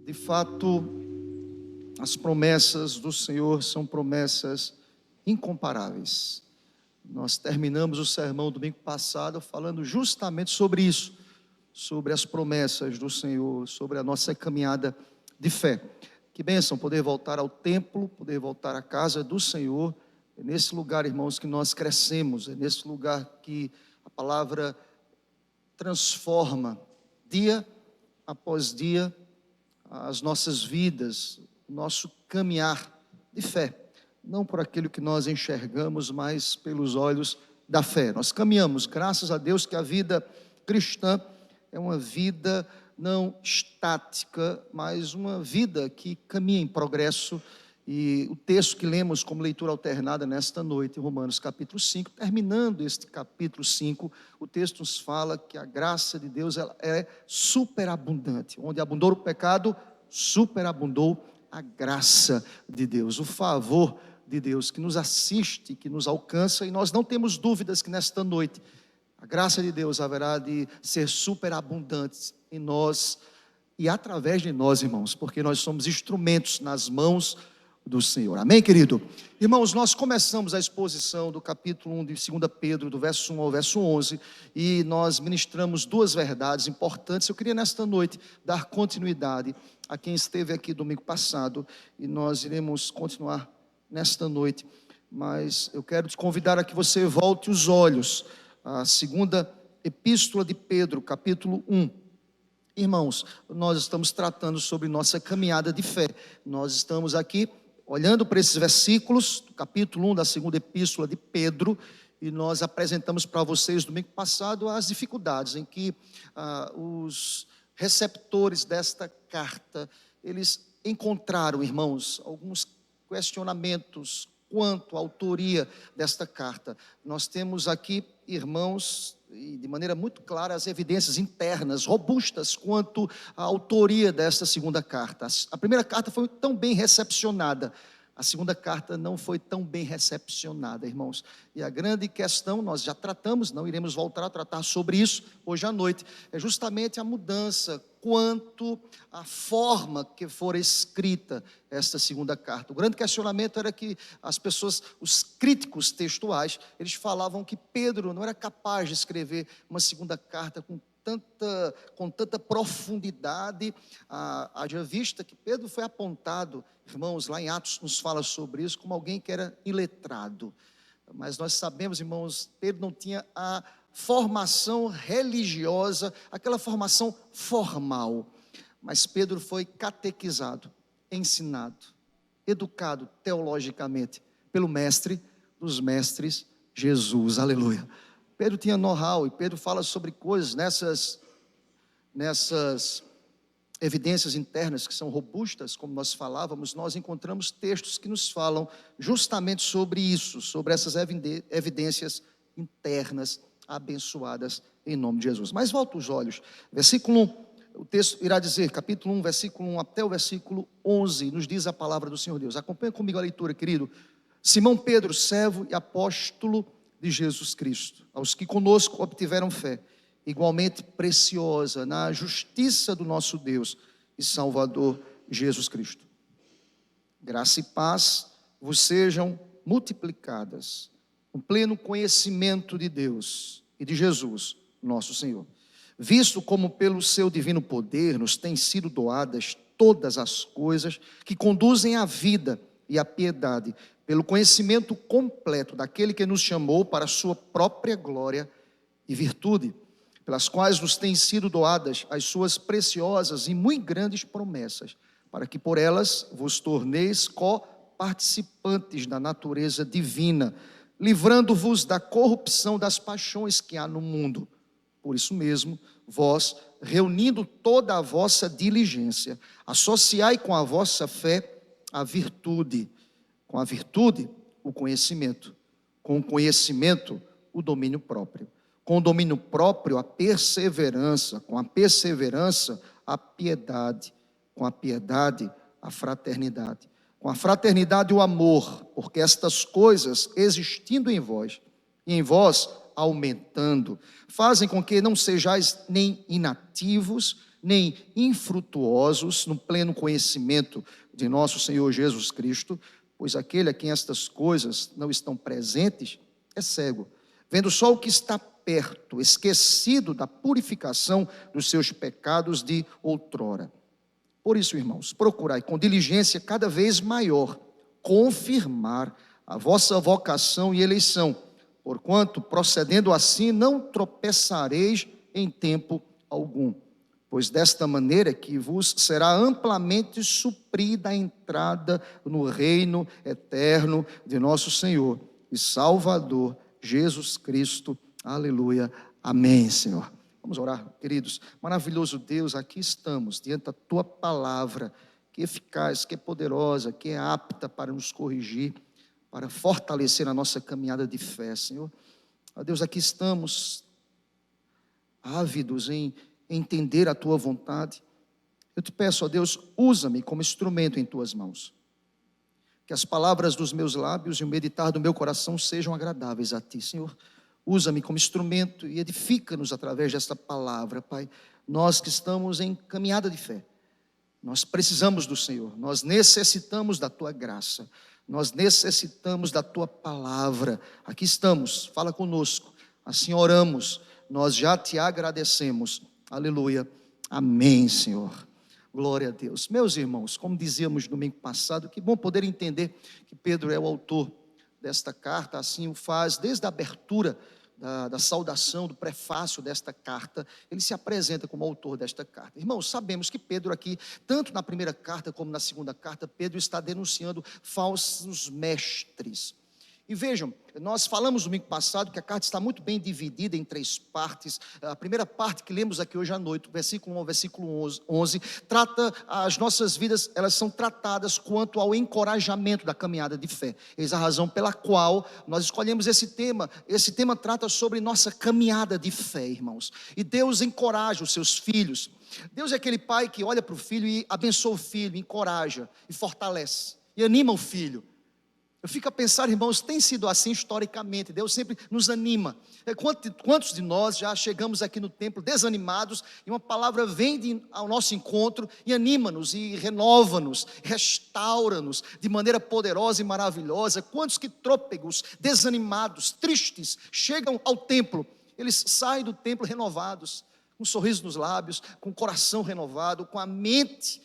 De fato, as promessas do Senhor são promessas incomparáveis. Nós terminamos o sermão domingo passado falando justamente sobre isso, sobre as promessas do Senhor, sobre a nossa caminhada de fé. Que bênção poder voltar ao templo, poder voltar à casa do Senhor. É nesse lugar, irmãos, que nós crescemos, é nesse lugar que a palavra transforma dia após dia as nossas vidas, o nosso caminhar de fé, não por aquilo que nós enxergamos, mas pelos olhos da fé. Nós caminhamos, graças a Deus que a vida cristã é uma vida não estática, mas uma vida que caminha em progresso. E o texto que lemos como leitura alternada nesta noite, Romanos capítulo 5, terminando este capítulo 5, o texto nos fala que a graça de Deus ela é superabundante. Onde abundou o pecado, superabundou a graça de Deus, o favor de Deus que nos assiste, que nos alcança. E nós não temos dúvidas que nesta noite a graça de Deus haverá de ser superabundante em nós e através de nós, irmãos, porque nós somos instrumentos nas mãos do Senhor. Amém, querido? Irmãos, nós começamos a exposição do capítulo 1 de 2 Pedro, do verso 1 ao verso 11, e nós ministramos duas verdades importantes. Eu queria nesta noite dar continuidade a quem esteve aqui domingo passado, e nós iremos continuar nesta noite, mas eu quero te convidar a que você volte os olhos à segunda epístola de Pedro, capítulo 1. Irmãos, nós estamos tratando sobre nossa caminhada de fé. Nós estamos aqui olhando para esses versículos, do capítulo 1 da segunda epístola de Pedro, e nós apresentamos para vocês domingo passado as dificuldades em que os receptores desta carta, eles encontraram, irmãos, alguns questionamentos quanto à autoria desta carta. Nós temos aqui, irmãos, e de maneira muito clara, as evidências internas, robustas, quanto à autoria desta segunda carta. A primeira carta foi tão bem recepcionada, a segunda carta não foi tão bem recepcionada, irmãos. E a grande questão, nós já tratamos, não iremos voltar a tratar sobre isso hoje à noite, é justamente a mudança quanto à forma que for escrita esta segunda carta. O grande questionamento era que as pessoas, os críticos textuais, eles falavam que Pedro não era capaz de escrever uma segunda carta com tanta profundidade, haja vista que Pedro foi apontado, irmãos, lá em Atos nos fala sobre isso, como alguém que era iletrado. Mas nós sabemos, irmãos, Pedro não tinha a formação religiosa, aquela formação formal, mas Pedro foi catequizado, ensinado, educado teologicamente pelo mestre dos mestres, Jesus, aleluia. Pedro tinha know-how, e Pedro fala sobre coisas nessas evidências internas que são robustas, como nós falávamos. Nós encontramos textos que nos falam justamente sobre isso, sobre essas evidências internas abençoadas em nome de Jesus. Mas volta os olhos, versículo 1, o texto irá dizer, capítulo 1, versículo 1 até o versículo 11, nos diz a palavra do Senhor Deus. Acompanha comigo a leitura, querido. Simão Pedro, servo e apóstolo de Jesus Cristo, aos que conosco obtiveram fé, igualmente preciosa na justiça do nosso Deus e Salvador Jesus Cristo. Graça e paz vos sejam multiplicadas, um pleno conhecimento de Deus e de Jesus, nosso Senhor, visto como pelo seu divino poder nos têm sido doadas todas as coisas que conduzem à vida e à piedade, pelo conhecimento completo daquele que nos chamou para a sua própria glória e virtude, pelas quais nos têm sido doadas as suas preciosas e muito grandes promessas, para que por elas vos torneis co-participantes da natureza divina, livrando-vos da corrupção das paixões que há no mundo. Por isso mesmo, vós, reunindo toda a vossa diligência, associai com a vossa fé a virtude, com a virtude, o conhecimento, com o conhecimento, o domínio próprio, com o domínio próprio, a perseverança, com a perseverança, a piedade, com a piedade, a fraternidade, com a fraternidade, o amor, porque estas coisas, existindo em vós, e em vós aumentando, fazem com que não sejais nem inativos, nem infrutuosos no pleno conhecimento de nosso Senhor Jesus Cristo, pois aquele a quem estas coisas não estão presentes é cego, vendo só o que está perto, esquecido da purificação dos seus pecados de outrora. Por isso, irmãos, procurai com diligência cada vez maior confirmar a vossa vocação e eleição, porquanto, procedendo assim, não tropeçareis em tempo algum, pois desta maneira que vos será amplamente suprida a entrada no reino eterno de nosso Senhor e Salvador Jesus Cristo. Aleluia. Amém, Senhor. Vamos orar, queridos. Maravilhoso Deus, aqui estamos diante da Tua palavra, que é eficaz, que é poderosa, que é apta para nos corrigir, para fortalecer a nossa caminhada de fé, Senhor. Ó Deus, aqui estamos ávidos em entender a Tua vontade. Eu te peço, ó Deus, usa-me como instrumento em Tuas mãos. Que as palavras dos meus lábios e o meditar do meu coração sejam agradáveis a Ti, Senhor. Usa-me como instrumento e edifica-nos através desta palavra, Pai. Nós que estamos em caminhada de fé, nós precisamos do Senhor, nós necessitamos da Tua graça, nós necessitamos da Tua palavra. Aqui estamos, fala conosco, assim oramos, nós já Te agradecemos. Aleluia, amém, Senhor. Glória a Deus. Meus irmãos, como dizíamos no domingo passado, que bom poder entender que Pedro é o autor desta carta, assim o faz desde a abertura da saudação, do prefácio desta carta. Ele se apresenta como autor desta carta. Irmãos, sabemos que Pedro aqui, tanto na primeira carta como na segunda carta, Pedro está denunciando falsos mestres. E vejam, nós falamos no domingo passado que a carta está muito bem dividida em 3 partes. A primeira parte que lemos aqui hoje à noite, versículo 1 ao versículo 11, trata as nossas vidas, elas são tratadas quanto ao encorajamento da caminhada de fé. Eis a razão pela qual nós escolhemos esse tema. Esse tema trata sobre nossa caminhada de fé, irmãos. E Deus encoraja os seus filhos. Deus é aquele pai que olha para o filho e abençoa o filho, encoraja e fortalece e anima o filho. Eu fico a pensar, irmãos, tem sido assim historicamente. Deus sempre nos anima. Quantos de nós já chegamos aqui no templo desanimados e uma palavra vem ao nosso encontro e anima-nos e renova-nos, restaura-nos de maneira poderosa e maravilhosa? Quantos que trôpegos, desanimados, tristes, chegam ao templo? Eles saem do templo renovados, com um sorriso nos lábios, com o coração renovado, com a mente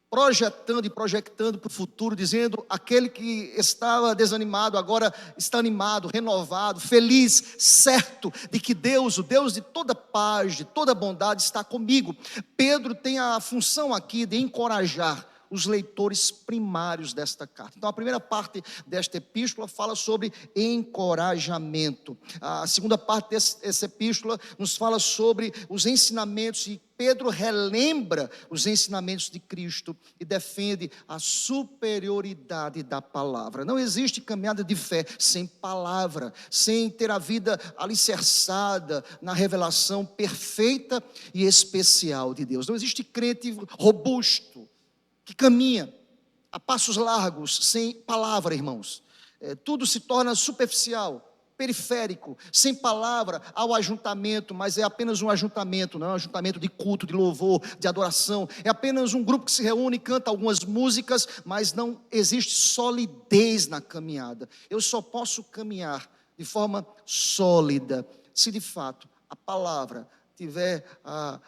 projetando e projectando para o futuro, dizendo: aquele que estava desanimado agora está animado, renovado, feliz, certo de que Deus, o Deus de toda paz, de toda bondade, está comigo. Pedro tem a função aqui de encorajar os leitores primários desta carta. Então a primeira parte desta epístola fala sobre encorajamento. A segunda parte dessa epístola nos fala sobre os ensinamentos, e Pedro relembra os ensinamentos de Cristo e defende a superioridade da palavra. Não existe caminhada de fé sem palavra, sem ter a vida alicerçada na revelação perfeita e especial de Deus. Não existe crente robusto que caminha a passos largos, sem palavra, irmãos. Tudo se torna superficial, periférico, sem palavra. Há o ajuntamento, mas é apenas um ajuntamento, não é um ajuntamento de culto, de louvor, de adoração. É apenas um grupo que se reúne e canta algumas músicas, mas não existe solidez na caminhada. Eu só posso caminhar de forma sólida se de fato a palavra tiver a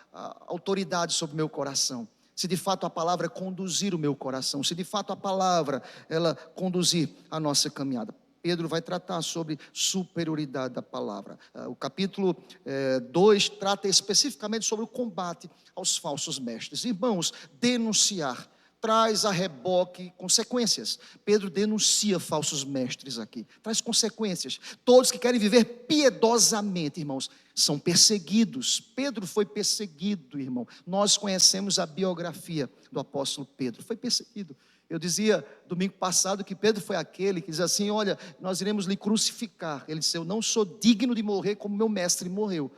autoridade sobre o meu coração. Se de fato a palavra conduzir o meu coração, se de fato a palavra ela conduzir a nossa caminhada. Pedro vai tratar sobre superioridade da palavra. O capítulo 2 trata especificamente sobre o combate aos falsos mestres. Irmãos, denunciar traz a reboque consequências. Pedro denuncia falsos mestres aqui, traz consequências. Todos que querem viver piedosamente, irmãos, são perseguidos. Pedro foi perseguido, irmão. Nós conhecemos a biografia do apóstolo Pedro, foi perseguido. Eu dizia domingo passado que Pedro foi aquele que diz assim: olha, nós iremos lhe crucificar. Ele disse: eu não sou digno de morrer como meu mestre morreu.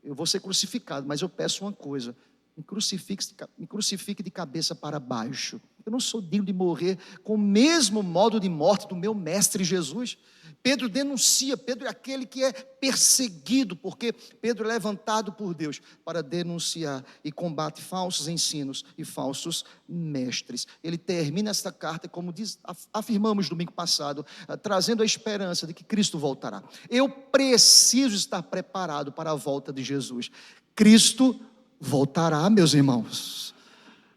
Eu vou ser crucificado, mas eu peço uma coisa: me crucifique de cabeça para baixo. Eu não sou digno de morrer com o mesmo modo de morte do meu mestre Jesus. Pedro denuncia, Pedro é aquele que é perseguido, porque Pedro é levantado por Deus para denunciar e combate falsos ensinos e falsos mestres. Ele termina esta carta, como afirmamos domingo passado, trazendo a esperança de que Cristo voltará. Eu preciso estar preparado para a volta de Jesus. Cristo voltará, meus irmãos.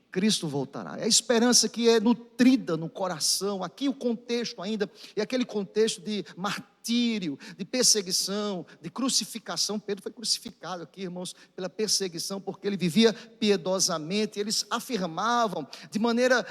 Cristo voltará. É a esperança que é nutrida no coração. Aqui o contexto ainda é aquele contexto de martírio, de perseguição, de crucificação. Pedro foi crucificado aqui, irmãos, pela perseguição, porque ele vivia piedosamente. Eles afirmavam de maneira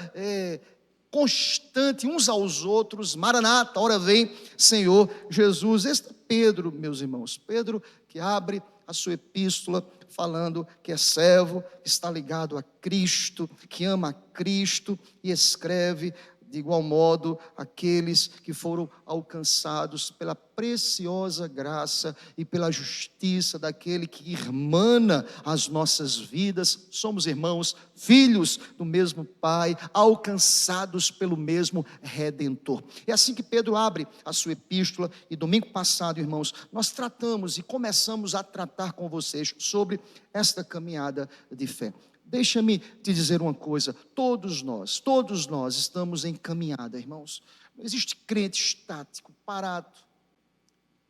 constante uns aos outros: Maranata, ora vem, Senhor Jesus. Este é Pedro, meus irmãos. Pedro que abre a sua epístola falando que é servo, que está ligado a Cristo, que ama a Cristo, e escreve de igual modo aqueles que foram alcançados pela preciosa graça e pela justiça daquele que irmana as nossas vidas. Somos irmãos, filhos do mesmo Pai, alcançados pelo mesmo Redentor. É assim que Pedro abre a sua epístola, e domingo passado, irmãos, nós tratamos e começamos a tratar com vocês sobre esta caminhada de fé. Deixa-me te dizer uma coisa: todos nós estamos em caminhada, irmãos. Não existe crente estático, parado,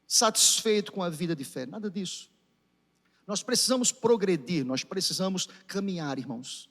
satisfeito com a vida de fé, nada disso. Nós precisamos progredir, nós precisamos caminhar, irmãos.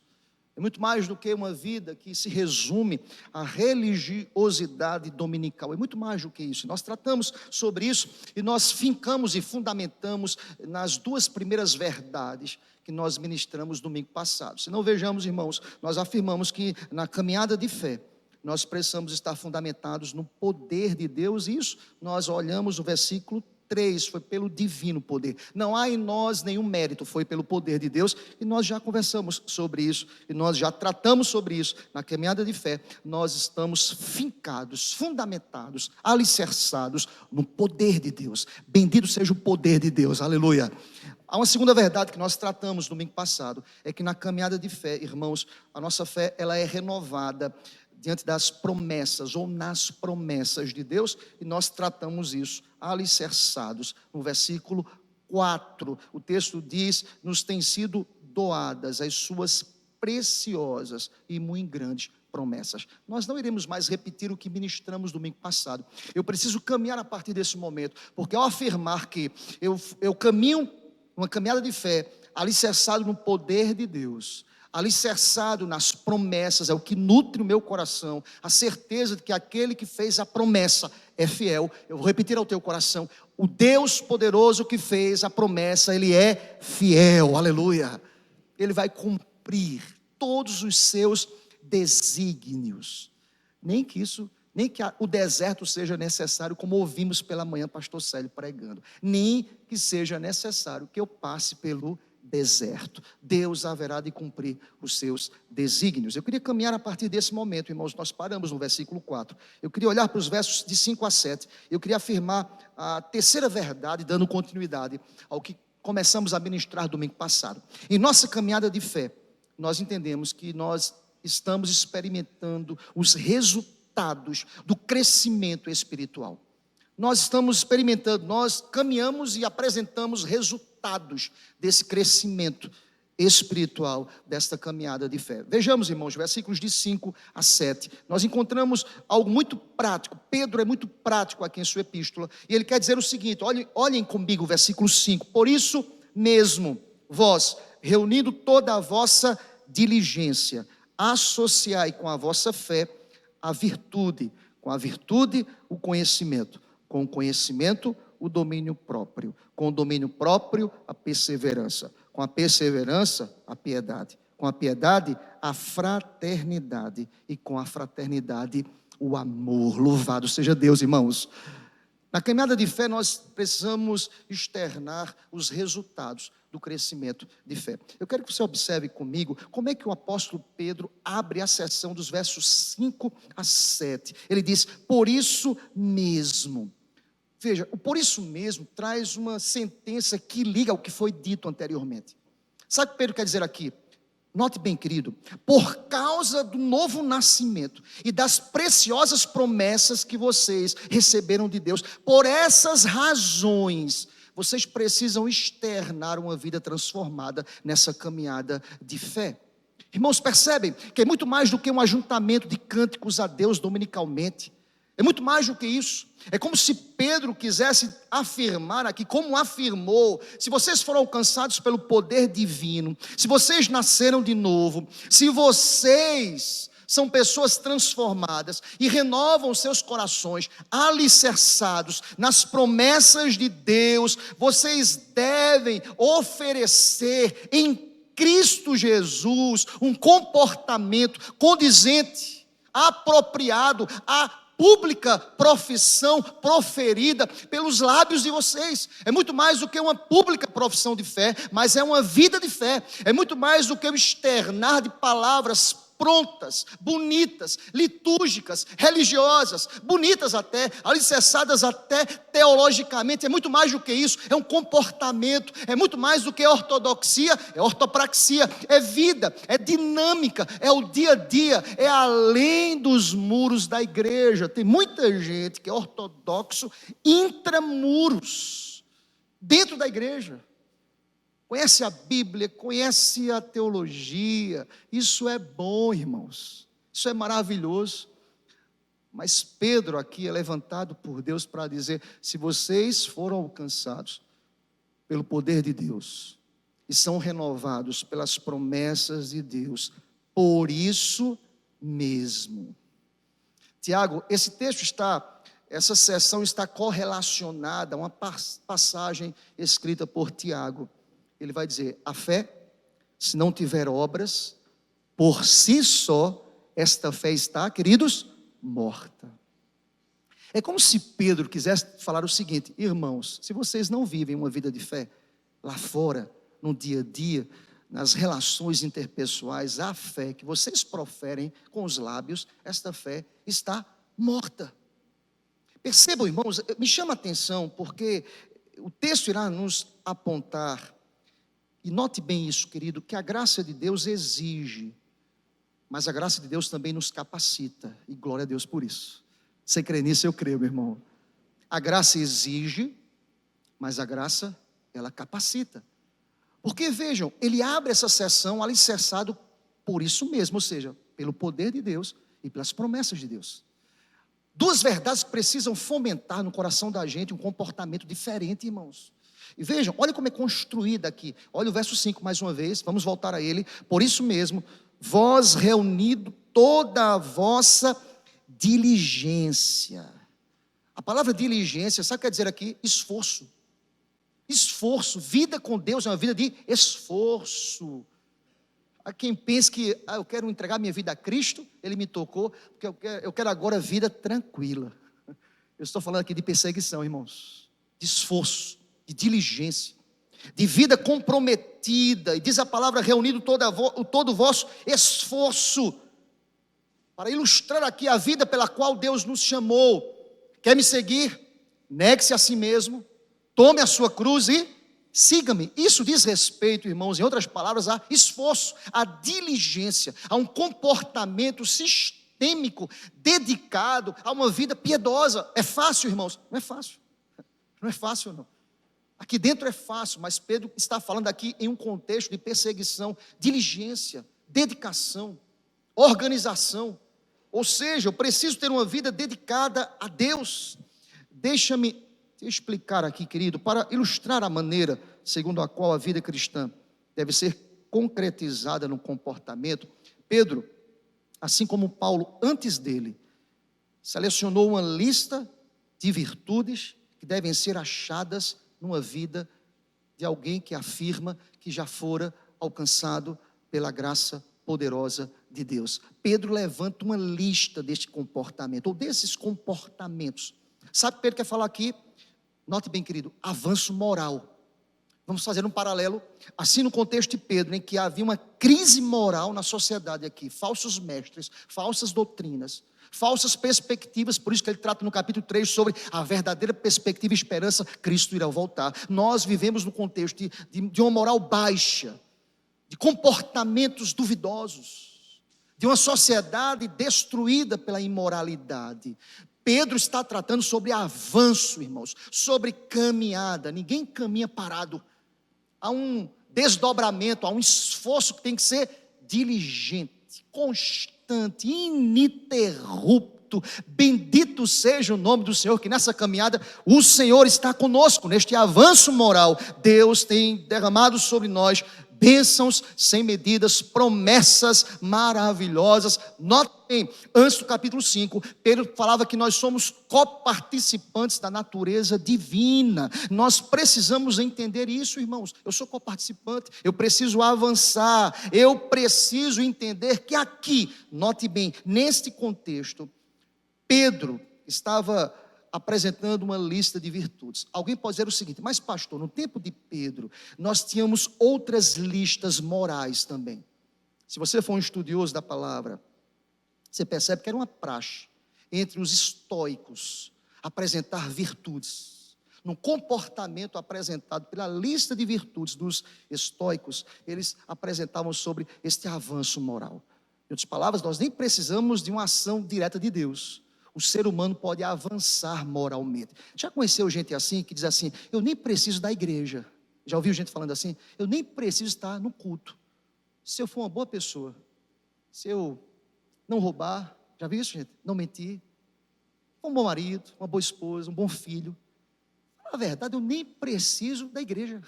É muito mais do que uma vida que se resume à religiosidade dominical. É muito mais do que isso. Nós tratamos sobre isso e nós fincamos e fundamentamos nas duas primeiras verdades que nós ministramos domingo passado. Se não, vejamos, irmãos, nós afirmamos que na caminhada de fé nós precisamos estar fundamentados no poder de Deus. E isso nós olhamos o versículo 3, foi pelo divino poder. Não há em nós nenhum mérito, foi pelo poder de Deus. E nós já conversamos sobre isso, e nós já tratamos sobre isso. Na caminhada de fé, nós estamos fincados, fundamentados, alicerçados no poder de Deus. Bendito seja o poder de Deus, aleluia. Há uma segunda verdade que nós tratamos domingo passado, é que na caminhada de fé, irmãos, a nossa fé, ela é renovada diante das promessas, ou nas promessas de Deus, e nós tratamos isso, alicerçados. No versículo 4, o texto diz: nos têm sido doadas as suas preciosas e muito grandes promessas. Nós não iremos mais repetir o que ministramos domingo passado. Eu preciso caminhar a partir desse momento, porque ao afirmar que eu caminho uma caminhada de fé, alicerçado no poder de Deus, alicerçado nas promessas, é o que nutre o meu coração, a certeza de que aquele que fez a promessa é fiel. Eu vou repetir ao teu coração: o Deus poderoso que fez a promessa, Ele é fiel, aleluia. Ele vai cumprir todos os seus desígnios, nem que o deserto seja necessário, como ouvimos pela manhã pastor Célio pregando, nem que seja necessário que eu passe pelo deserto, Deus haverá de cumprir os seus desígnios. Eu queria caminhar a partir desse momento, irmãos. Nós paramos no versículo 4, eu queria olhar para os versos de 5 a 7, eu queria afirmar a terceira verdade, dando continuidade ao que começamos a ministrar domingo passado. Em nossa caminhada de fé, nós entendemos que nós estamos experimentando os resultados do crescimento espiritual. Nós estamos experimentando, nós caminhamos e apresentamos resultados desse crescimento espiritual, desta caminhada de fé. Vejamos, irmãos, versículos de 5 a 7. Nós encontramos algo muito prático. Pedro é muito prático aqui em sua epístola, e ele quer dizer o seguinte: olhem comigo o versículo 5. Por isso mesmo, vós, reunindo toda a vossa diligência, associai com a vossa fé a virtude, com a virtude o conhecimento, com o conhecimento o domínio próprio, com o domínio próprio a perseverança, com a perseverança a piedade, com a piedade a fraternidade, e com a fraternidade o amor. Louvado seja Deus, irmãos. Na caminhada de fé nós precisamos externar os resultados do crescimento de fé. Eu quero que você observe comigo como é que o apóstolo Pedro abre a seção dos versos 5 a 7. Ele diz: por isso mesmo. Veja, o por isso mesmo traz uma sentença que liga ao que foi dito anteriormente. Sabe o que Pedro quer dizer aqui? Note bem, querido, por causa do novo nascimento e das preciosas promessas que vocês receberam de Deus, por essas razões, vocês precisam externar uma vida transformada nessa caminhada de fé. Irmãos, percebem que é muito mais do que um ajuntamento de cânticos a Deus dominicalmente. É muito mais do que isso. É como se Pedro quisesse afirmar aqui, como afirmou: se vocês foram alcançados pelo poder divino, se vocês nasceram de novo, se vocês são pessoas transformadas e renovam seus corações, alicerçados nas promessas de Deus, vocês devem oferecer em Cristo Jesus um comportamento condizente, apropriado a pública profissão proferida pelos lábios de vocês. É muito mais do que uma pública profissão de fé, mas é uma vida de fé. É muito mais do que o externar de palavras prontas, bonitas, litúrgicas, religiosas, bonitas até, alicerçadas até teologicamente. É muito mais do que isso, é um comportamento, é muito mais do que ortodoxia, é ortopraxia, é vida, é dinâmica, é o dia a dia, é além dos muros da igreja. Tem muita gente que é ortodoxo intramuros, dentro da igreja. Conhece a Bíblia, conhece a teologia, isso é bom, irmãos, isso é maravilhoso. Mas Pedro aqui é levantado por Deus para dizer: se vocês foram alcançados pelo poder de Deus e são renovados pelas promessas de Deus, por isso mesmo. Tiago, essa seção está correlacionada a uma passagem escrita por Tiago. Ele vai dizer: a fé, se não tiver obras, por si só, esta fé está, queridos, morta. É como se Pedro quisesse falar o seguinte: irmãos, se vocês não vivem uma vida de fé, lá fora, no dia a dia, nas relações interpessoais, a fé que vocês proferem com os lábios, esta fé está morta. Percebam, irmãos, me chama a atenção, porque o texto irá nos apontar. E note bem isso, querido, que a graça de Deus exige, mas a graça de Deus também nos capacita, e glória a Deus por isso. Você crê nisso? Eu creio, meu irmão. A graça exige, mas a graça, ela capacita. Porque vejam, ele abre essa sessão alicerçado por isso mesmo, ou seja, pelo poder de Deus e pelas promessas de Deus. Duas verdades que precisam fomentar no coração da gente um comportamento diferente, irmãos. E vejam, olha como é construída aqui. Olha o verso 5 mais uma vez, vamos voltar a ele. Por isso mesmo, vós reunido toda a vossa diligência. A palavra diligência, sabe o que quer dizer aqui? Esforço. Esforço, vida com Deus é uma vida de esforço. Há quem pense que eu quero entregar minha vida a Cristo, Ele me tocou, porque eu quero agora vida tranquila. Eu estou falando aqui de perseguição, irmãos, de esforço, de diligência, de vida comprometida, e diz a palavra: reunido todo o vosso esforço, para ilustrar aqui a vida pela qual Deus nos chamou. Quer me seguir? Negue-se a si mesmo, tome a sua cruz e siga-me. Isso diz respeito, irmãos, em outras palavras, a esforço, a diligência, a um comportamento sistêmico, dedicado a uma vida piedosa. É fácil, irmãos? Não é fácil. Não é fácil, não. Aqui dentro é fácil, mas Pedro está falando aqui em um contexto de perseguição, diligência, dedicação, organização. Ou seja, eu preciso ter uma vida dedicada a Deus. Deixa-me explicar aqui, querido, para ilustrar a maneira segundo a qual a vida cristã deve ser concretizada no comportamento. Pedro, assim como Paulo antes dele, selecionou uma lista de virtudes que devem ser achadas numa vida de alguém que afirma que já fora alcançado pela graça poderosa de Deus. Pedro levanta uma lista deste comportamento, ou desses comportamentos. Sabe o que Pedro quer falar aqui? Note bem, querido, avanço moral. Vamos fazer um paralelo, assim no contexto de Pedro, em que havia uma crise moral na sociedade aqui, falsos mestres, falsas doutrinas, falsas perspectivas, por isso que ele trata no capítulo 3 sobre a verdadeira perspectiva e esperança: Cristo irá voltar. Nós vivemos no contexto de uma moral baixa, de comportamentos duvidosos, de uma sociedade destruída pela imoralidade. Pedro está tratando sobre avanço, irmãos, sobre caminhada. Ninguém caminha parado. Há um desdobramento, há um esforço que tem que ser diligente, constante, ininterrupto. Bendito seja o nome do Senhor, que nessa caminhada o Senhor está conosco, neste avanço moral. Deus tem derramado sobre nós bênçãos sem medidas, promessas maravilhosas. Notem, antes do capítulo 5, Pedro falava que nós somos coparticipantes da natureza divina. Nós precisamos entender isso, irmãos. Eu sou coparticipante, eu preciso avançar, eu preciso entender que aqui, note bem, neste contexto, Pedro estava apresentando uma lista de virtudes. Alguém pode dizer o seguinte: mas pastor, no tempo de Pedro, nós tínhamos outras listas morais também. Se você for um estudioso da palavra, você percebe que era uma praxe entre os estoicos apresentar virtudes. No comportamento apresentado pela lista de virtudes dos estoicos, eles apresentavam sobre este avanço moral. Em outras palavras, nós nem precisamos de uma ação direta de Deus. O ser humano pode avançar moralmente. Já conheceu gente assim, que diz assim: eu nem preciso da igreja. Já ouviu gente falando assim? Eu nem preciso estar no culto. Se eu for uma boa pessoa, se eu não roubar, já viu isso, gente? Não mentir, um bom marido, uma boa esposa, um bom filho. Na verdade, eu nem preciso da igreja.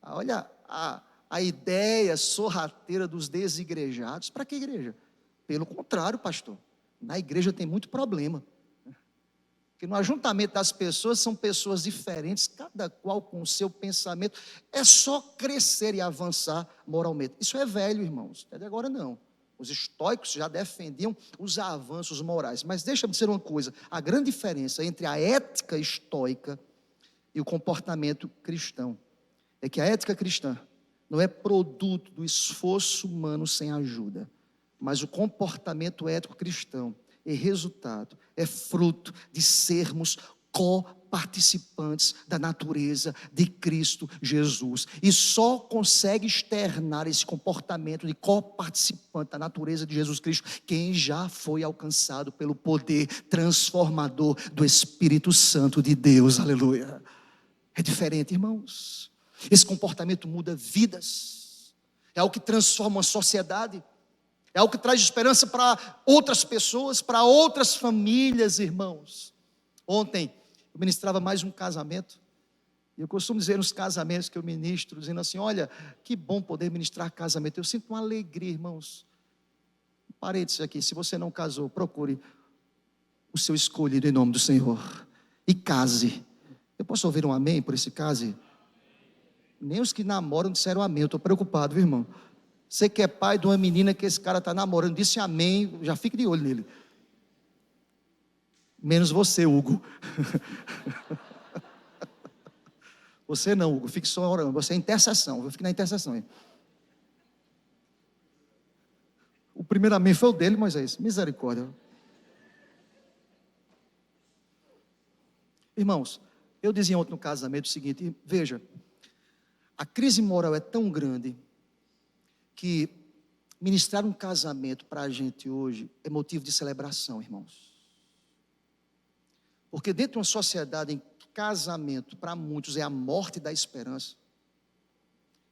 Olha a ideia sorrateira dos desigrejados. Para que igreja? Pelo contrário, pastor. Na igreja tem muito problema, porque no ajuntamento das pessoas são pessoas diferentes, cada qual com o seu pensamento. É só crescer e avançar moralmente. Isso é velho, irmãos, é de agora não. Os estoicos já defendiam os avanços morais. Mas deixa-me dizer uma coisa: a grande diferença entre a ética estoica e o comportamento cristão é que a ética cristã não é produto do esforço humano sem ajuda, mas o comportamento ético cristão é resultado, é fruto de sermos coparticipantes da natureza de Cristo Jesus. E só consegue externar esse comportamento de coparticipante da natureza de Jesus Cristo quem já foi alcançado pelo poder transformador do Espírito Santo de Deus. Aleluia. É diferente, irmãos. Esse comportamento muda vidas. É algo que transforma uma sociedade. É algo que traz esperança para outras pessoas, para outras famílias, irmãos. Ontem eu ministrava mais um casamento. E eu costumo dizer nos casamentos que eu ministro, dizendo assim: olha, que bom poder ministrar casamento. Eu sinto uma alegria, irmãos. Parênteses aqui: se você não casou, procure o seu escolhido em nome do Senhor. E case. Eu posso ouvir um amém por esse case? Nem os que namoram disseram amém. Eu estou preocupado, viu, irmão? Você que é pai de uma menina que esse cara está namorando, disse amém, já fique de olho nele. Menos você, Hugo. Você não, Hugo, fique só orando. Você é intercessão, eu fico na intercessão aí. O primeiro amém foi o dele, Moisés. Misericórdia. Irmãos, eu dizia ontem no casamento o seguinte: veja, a crise moral é tão grande que ministrar um casamento para a gente hoje é motivo de celebração, irmãos. Porque dentro de uma sociedade em que casamento para muitos é a morte da esperança,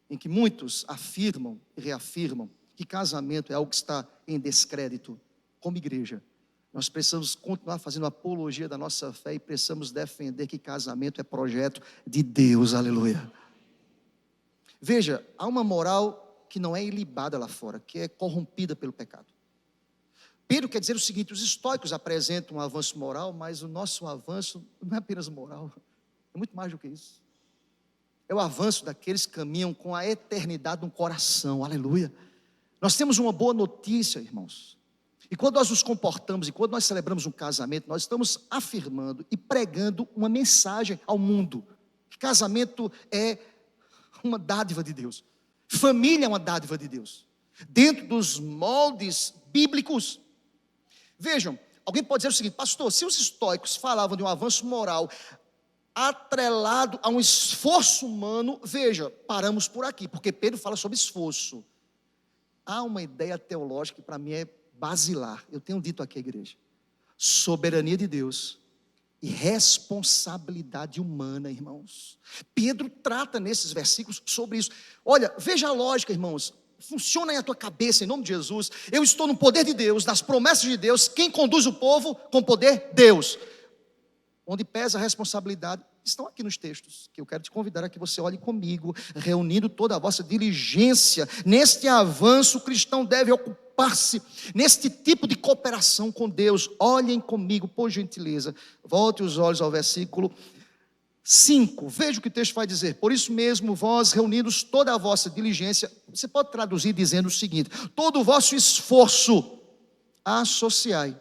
em que muitos afirmam e reafirmam que casamento é algo que está em descrédito, como igreja, nós precisamos continuar fazendo apologia da nossa fé e precisamos defender que casamento é projeto de Deus, aleluia. Veja, há uma moral que não é ilibada lá fora, que é corrompida pelo pecado. Pedro quer dizer o seguinte: os estoicos apresentam um avanço moral, mas o nosso avanço não é apenas moral, é muito mais do que isso. É o avanço daqueles que caminham com a eternidade no coração, aleluia. Nós temos uma boa notícia, irmãos. E quando nós nos comportamos, e quando nós celebramos um casamento, nós estamos afirmando e pregando uma mensagem ao mundo: que casamento é uma dádiva de Deus. Família é uma dádiva de Deus, dentro dos moldes bíblicos. Vejam, alguém pode dizer o seguinte: pastor, se os estoicos falavam de um avanço moral atrelado a um esforço humano, veja, paramos por aqui, porque Pedro fala sobre esforço. Há uma ideia teológica que para mim é basilar, eu tenho dito aqui à igreja: soberania de Deus e responsabilidade humana, irmãos. Pedro trata nesses versículos sobre isso. Olha, veja a lógica, irmãos. Funciona aí a tua cabeça, em nome de Jesus. Eu estou no poder de Deus, nas promessas de Deus. Quem conduz o povo com poder? Deus. Onde pesa a responsabilidade, estão aqui nos textos, que eu quero te convidar a que você olhe comigo, reunindo toda a vossa diligência. Neste avanço, o cristão deve ocupar-se, neste tipo de cooperação com Deus. Olhem comigo, por gentileza. Volte os olhos ao versículo 5, veja o que o texto vai dizer. Por isso mesmo, vós reunidos toda a vossa diligência, você pode traduzir dizendo o seguinte: todo o vosso esforço, associai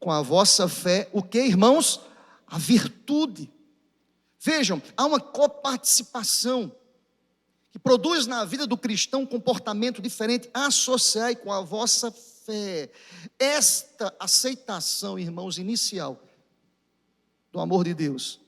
com a vossa fé, o que, irmãos? A virtude. Vejam, há uma coparticipação que produz na vida do cristão um comportamento diferente. Associai com a vossa fé. Esta aceitação, irmãos, inicial do amor de Deus,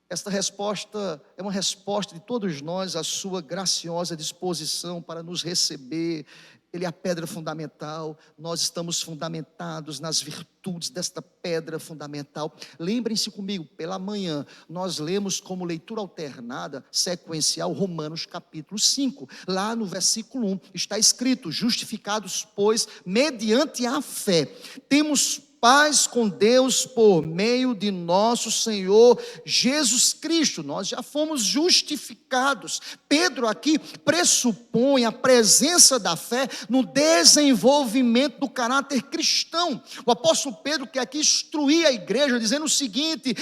esta resposta é uma resposta de todos nós à sua graciosa disposição para nos receber. Ele é a pedra fundamental, nós estamos fundamentados nas virtudes desta pedra fundamental. Lembrem-se comigo, pela manhã, nós lemos como leitura alternada, sequencial, Romanos capítulo 5. Lá no versículo 1 está escrito: justificados, pois, mediante a fé, temos paz com Deus por meio de nosso Senhor Jesus Cristo. Nós já fomos justificados. Pedro aqui pressupõe a presença da fé no desenvolvimento do caráter cristão. O apóstolo Pedro quer aqui instruir a igreja, dizendo o seguinte: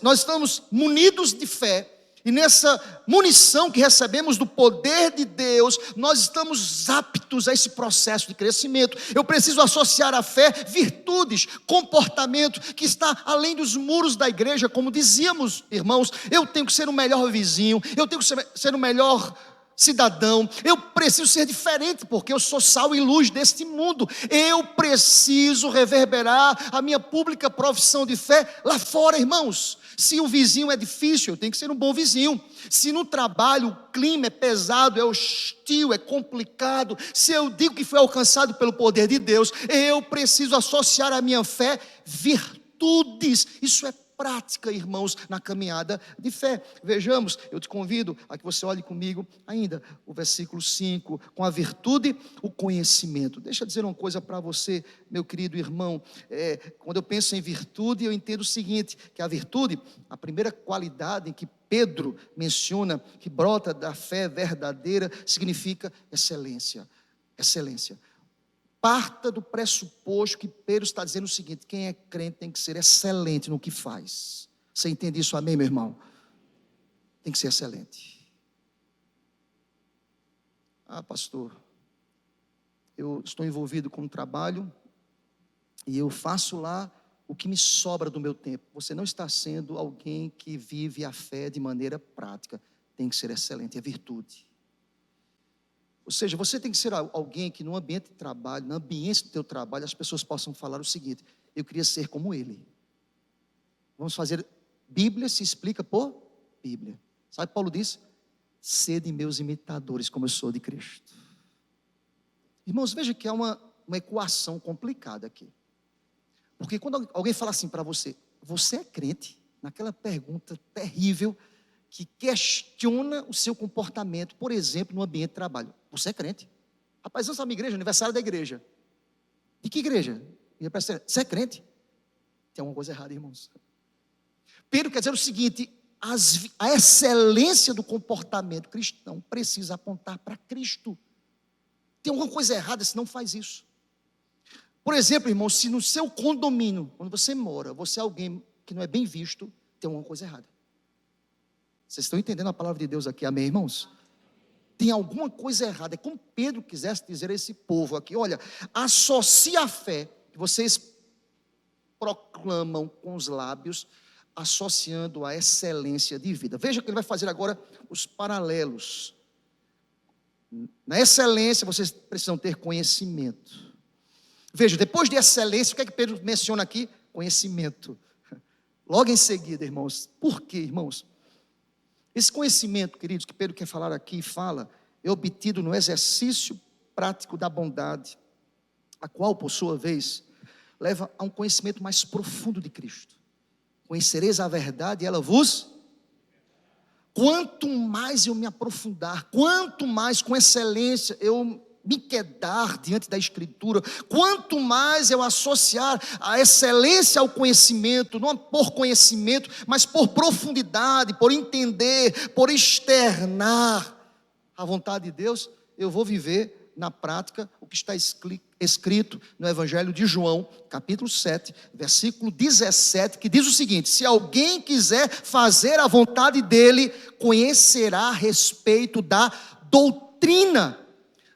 nós estamos munidos de fé, e nessa munição que recebemos do poder de Deus, nós estamos aptos a esse processo de crescimento. Eu preciso associar à fé virtudes, comportamento que está além dos muros da igreja. Como dizíamos, irmãos, eu tenho que ser o melhor vizinho, eu tenho que ser o melhor cidadão, eu preciso ser diferente, porque eu sou sal e luz deste mundo. Eu preciso reverberar a minha pública profissão de fé lá fora, irmãos. Se o vizinho é difícil, eu tenho que ser um bom vizinho. Se no trabalho o clima é pesado, é hostil, é complicado, se eu digo que foi alcançado pelo poder de Deus, eu preciso associar à minha fé virtudes. Isso é prática, irmãos, na caminhada de fé. Vejamos, eu te convido a que você olhe comigo ainda o versículo 5, com a virtude, o conhecimento. Deixa eu dizer uma coisa para você, meu querido irmão. Quando eu penso em virtude, eu entendo o seguinte: que a virtude, a primeira qualidade em que Pedro menciona, que brota da fé verdadeira, significa excelência. Excelência. Parta do pressuposto que Pedro está dizendo o seguinte: quem é crente tem que ser excelente no que faz. Você entende isso, amém, meu irmão? Tem que ser excelente. Ah, pastor, eu estou envolvido com um trabalho e eu faço lá o que me sobra do meu tempo. Você não está sendo alguém que vive a fé de maneira prática. Tem que ser excelente, é virtude. Ou seja, você tem que ser alguém que no ambiente de trabalho, na ambiência do teu trabalho, as pessoas possam falar o seguinte: eu queria ser como ele. Vamos fazer, Bíblia se explica por Bíblia. Sabe o que Paulo diz? Sede meus imitadores, como eu sou de Cristo. Irmãos, veja que há uma equação complicada aqui. Porque quando alguém fala assim para você: você é crente? Naquela pergunta terrível, que questiona o seu comportamento, por exemplo, no ambiente de trabalho. Você é crente? Rapaz, vamos à minha igreja, aniversário da igreja. De que igreja? Você é crente? Tem alguma coisa errada, irmãos. Pedro quer dizer o seguinte: a excelência do comportamento cristão precisa apontar para Cristo. Tem alguma coisa errada se não faz isso. Por exemplo, irmão, se no seu condomínio, onde você mora, você é alguém que não é bem visto, tem alguma coisa errada. Vocês estão entendendo a palavra de Deus aqui, amém, irmãos? Tem alguma coisa errada. É como Pedro quisesse dizer a esse povo aqui: olha, associa a fé que vocês proclamam com os lábios, associando a excelência de vida. Veja que ele vai fazer agora os paralelos. Na excelência vocês precisam ter conhecimento. Veja, depois de excelência, o que é que Pedro menciona aqui? Conhecimento. Logo em seguida, irmãos, por quê, irmãos? Esse conhecimento, queridos, que Pedro quer falar aqui e fala, é obtido no exercício prático da bondade, a qual, por sua vez, leva a um conhecimento mais profundo de Cristo. Conhecereis a verdade e ela vos... Quanto mais eu me aprofundar, quanto mais com excelência eu me quedar diante da Escritura, quanto mais eu associar a excelência ao conhecimento, não por conhecimento, mas por profundidade, por entender, por externar a vontade de Deus, eu vou viver na prática o que está escrito no Evangelho de João, capítulo 7, versículo 17, que diz o seguinte: se alguém quiser fazer a vontade dele, conhecerá a respeito da doutrina.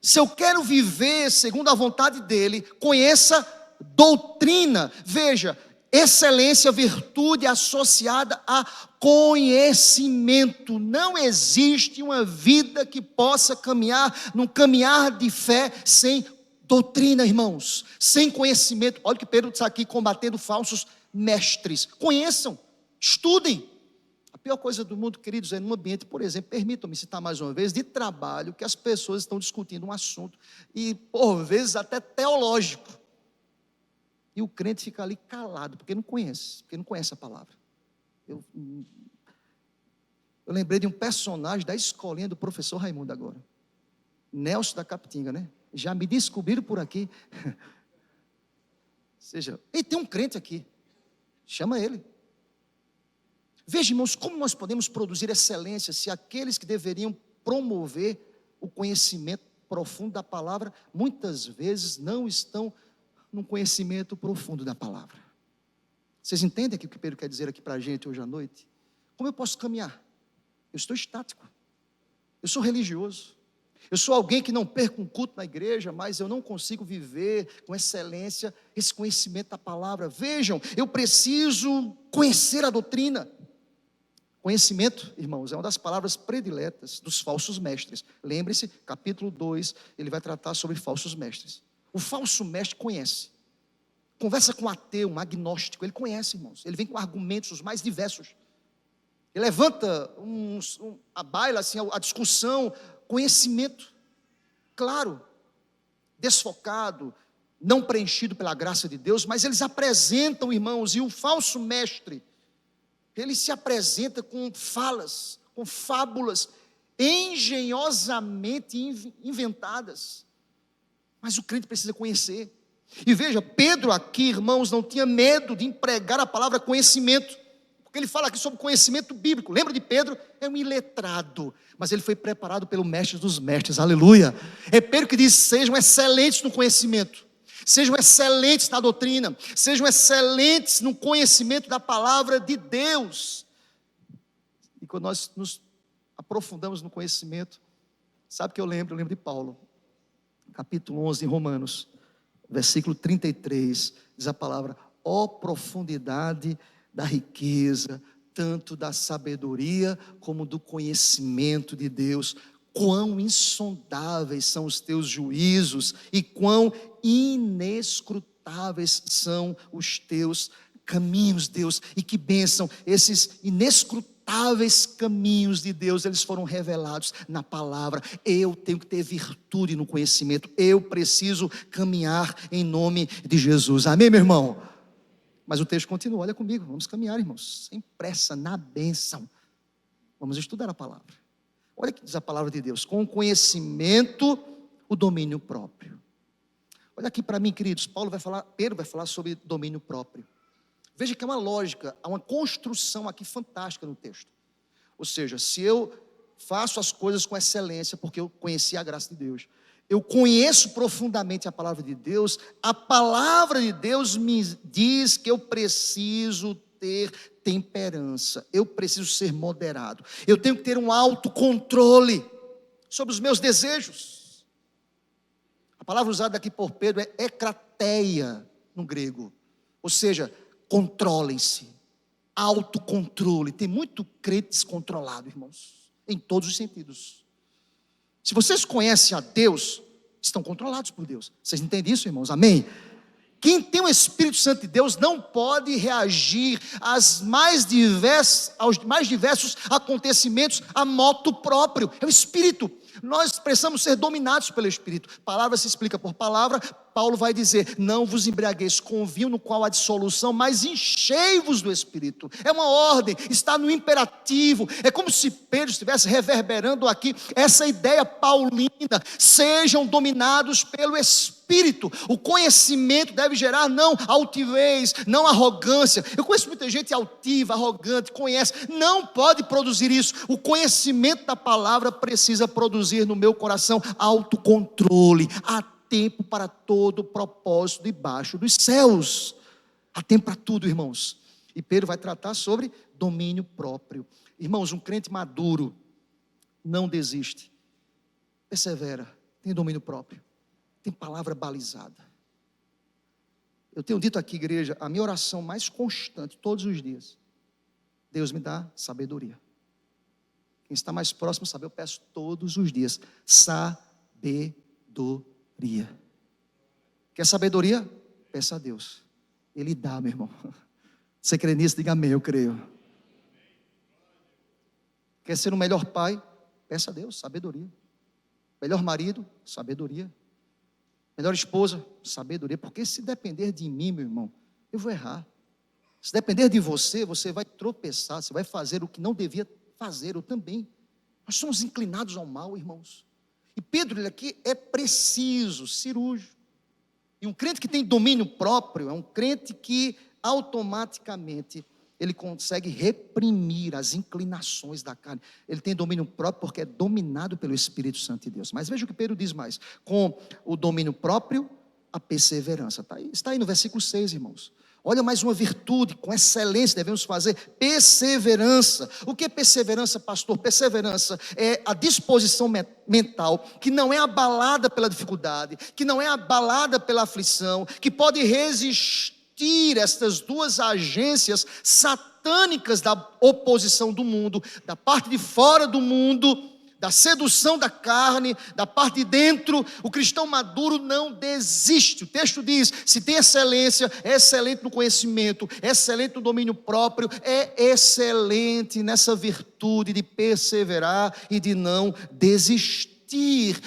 Se eu quero viver segundo a vontade dele, conheça doutrina. Veja, excelência, virtude associada a conhecimento. Não existe uma vida que possa caminhar num caminhar de fé sem doutrina, irmãos, sem conhecimento. Olha o que Pedro está aqui combatendo falsos mestres. Conheçam, estudem. A pior coisa do mundo, queridos, é num ambiente, por exemplo, permitam-me citar mais uma vez, de trabalho, que as pessoas estão discutindo um assunto, e por vezes até teológico, e o crente fica ali calado, porque não conhece a palavra. Eu lembrei de um personagem da escolinha do professor Raimundo agora, Nelson da Capitinga, né? Já me descobriram por aqui. Ou seja, e tem um crente aqui, chama ele. Veja, irmãos, como nós podemos produzir excelência se aqueles que deveriam promover o conhecimento profundo da palavra, muitas vezes não estão num conhecimento profundo da palavra. Vocês entendem aqui o que Pedro quer dizer aqui para a gente hoje à noite? Como eu posso caminhar? Eu estou estático, eu sou religioso, eu sou alguém que não perco um culto na igreja, mas eu não consigo viver com excelência esse conhecimento da palavra. Vejam, eu preciso conhecer a doutrina. Conhecimento, irmãos, é uma das palavras prediletas dos falsos mestres. Lembre-se, capítulo 2, ele vai tratar sobre falsos mestres. O falso mestre conhece. Conversa com um ateu, um agnóstico, ele conhece, irmãos. Ele vem com argumentos os mais diversos. Ele levanta a baila, assim, a discussão, conhecimento, claro, desfocado, não preenchido pela graça de Deus, mas eles apresentam, irmãos, e o falso mestre, ele se apresenta com falas, com fábulas, engenhosamente inventadas, mas o crente precisa conhecer. E veja, Pedro aqui, irmãos, não tinha medo de empregar a palavra conhecimento, porque ele fala aqui sobre conhecimento bíblico. Lembra de Pedro? É um iletrado, mas ele foi preparado pelo mestre dos mestres, aleluia. É Pedro que diz: sejam excelentes no conhecimento, sejam excelentes na doutrina, sejam excelentes no conhecimento da palavra de Deus. E quando nós nos aprofundamos no conhecimento, sabe o que eu lembro? Eu lembro de Paulo, capítulo 11 de Romanos, versículo 33, diz a palavra: ó profundidade da riqueza, tanto da sabedoria como do conhecimento de Deus, quão insondáveis são os teus juízos e quão inescrutáveis são os teus caminhos, Deus. E que bênção, esses inescrutáveis caminhos de Deus, eles foram revelados na palavra. Eu tenho que ter virtude no conhecimento, eu preciso caminhar em nome de Jesus, amém, meu irmão? Mas o texto continua, olha comigo, vamos caminhar, irmãos, sem pressa, na bênção. Vamos estudar a palavra. Olha o que diz a palavra de Deus: com o conhecimento, o domínio próprio. Olha aqui para mim, queridos, Pedro vai falar sobre domínio próprio. Veja que é uma lógica, há uma construção aqui fantástica no texto. Ou seja, se eu faço as coisas com excelência, porque eu conheci a graça de Deus, eu conheço profundamente a palavra de Deus, a palavra de Deus me diz que eu preciso ter temperança, eu preciso ser moderado, eu tenho que ter um autocontrole sobre os meus desejos. A palavra usada aqui por Pedro é ekrateia no grego, ou seja, controlem-se, autocontrole. Tem muito crente descontrolado, irmãos, em todos os sentidos. Se vocês conhecem a Deus, estão controlados por Deus. Vocês entendem isso, irmãos? Amém? Quem tem o Espírito Santo de Deus não pode reagir aos mais diversos acontecimentos a motu próprio. É o Espírito. Nós precisamos ser dominados pelo Espírito. Palavra se explica por palavra. Paulo vai dizer: não vos embriagueis com vinho, no qual há dissolução, mas enchei-vos do Espírito. É uma ordem, está no imperativo. É como se Pedro estivesse reverberando aqui essa ideia paulina: sejam dominados pelo Espírito. O conhecimento deve gerar não altivez, não arrogância. Eu conheço muita gente altiva, arrogante, conhece, não pode produzir isso. O conhecimento da palavra precisa produzir no meu coração autocontrole. Há tempo para todo propósito debaixo dos céus. Há tempo para tudo, irmãos. E Pedro vai tratar sobre domínio próprio. Irmãos, um crente maduro não desiste, persevera, tem domínio próprio, tem palavra balizada. Eu tenho dito aqui, igreja, a minha oração mais constante todos os dias: Deus me dá sabedoria. Quem está mais próximo sabe, eu peço todos os dias sabedoria. Quer sabedoria? Peça a Deus, Ele dá, meu irmão. Você crê nisso? Diga amém, eu creio. Quer ser o melhor pai? Peça a Deus, sabedoria. Melhor marido? Sabedoria. Melhor esposa? Sabedoria. Porque se depender de mim, meu irmão, eu vou errar. Se depender de você, você vai tropeçar, você vai fazer o que não devia fazer, eu também. Nós somos inclinados ao mal, irmãos. E Pedro, ele aqui é preciso, cirúrgico. E um crente que tem domínio próprio é um crente que automaticamente ele consegue reprimir as inclinações da carne. Ele tem domínio próprio porque é dominado pelo Espírito Santo de Deus. Mas veja o que Pedro diz mais: com o domínio próprio, a perseverança. Está aí no versículo 6, irmãos. Olha, mais uma virtude, com excelência devemos fazer: perseverança. O que é perseverança, pastor? Perseverança é a disposição mental que não é abalada pela dificuldade, que não é abalada pela aflição, que pode resistir estas duas agências satânicas da oposição do mundo, da parte de fora do mundo, da sedução da carne, da parte de dentro. O cristão maduro não desiste. O texto diz: se tem excelência, é excelente no conhecimento, é excelente no domínio próprio, é excelente nessa virtude de perseverar e de não desistir.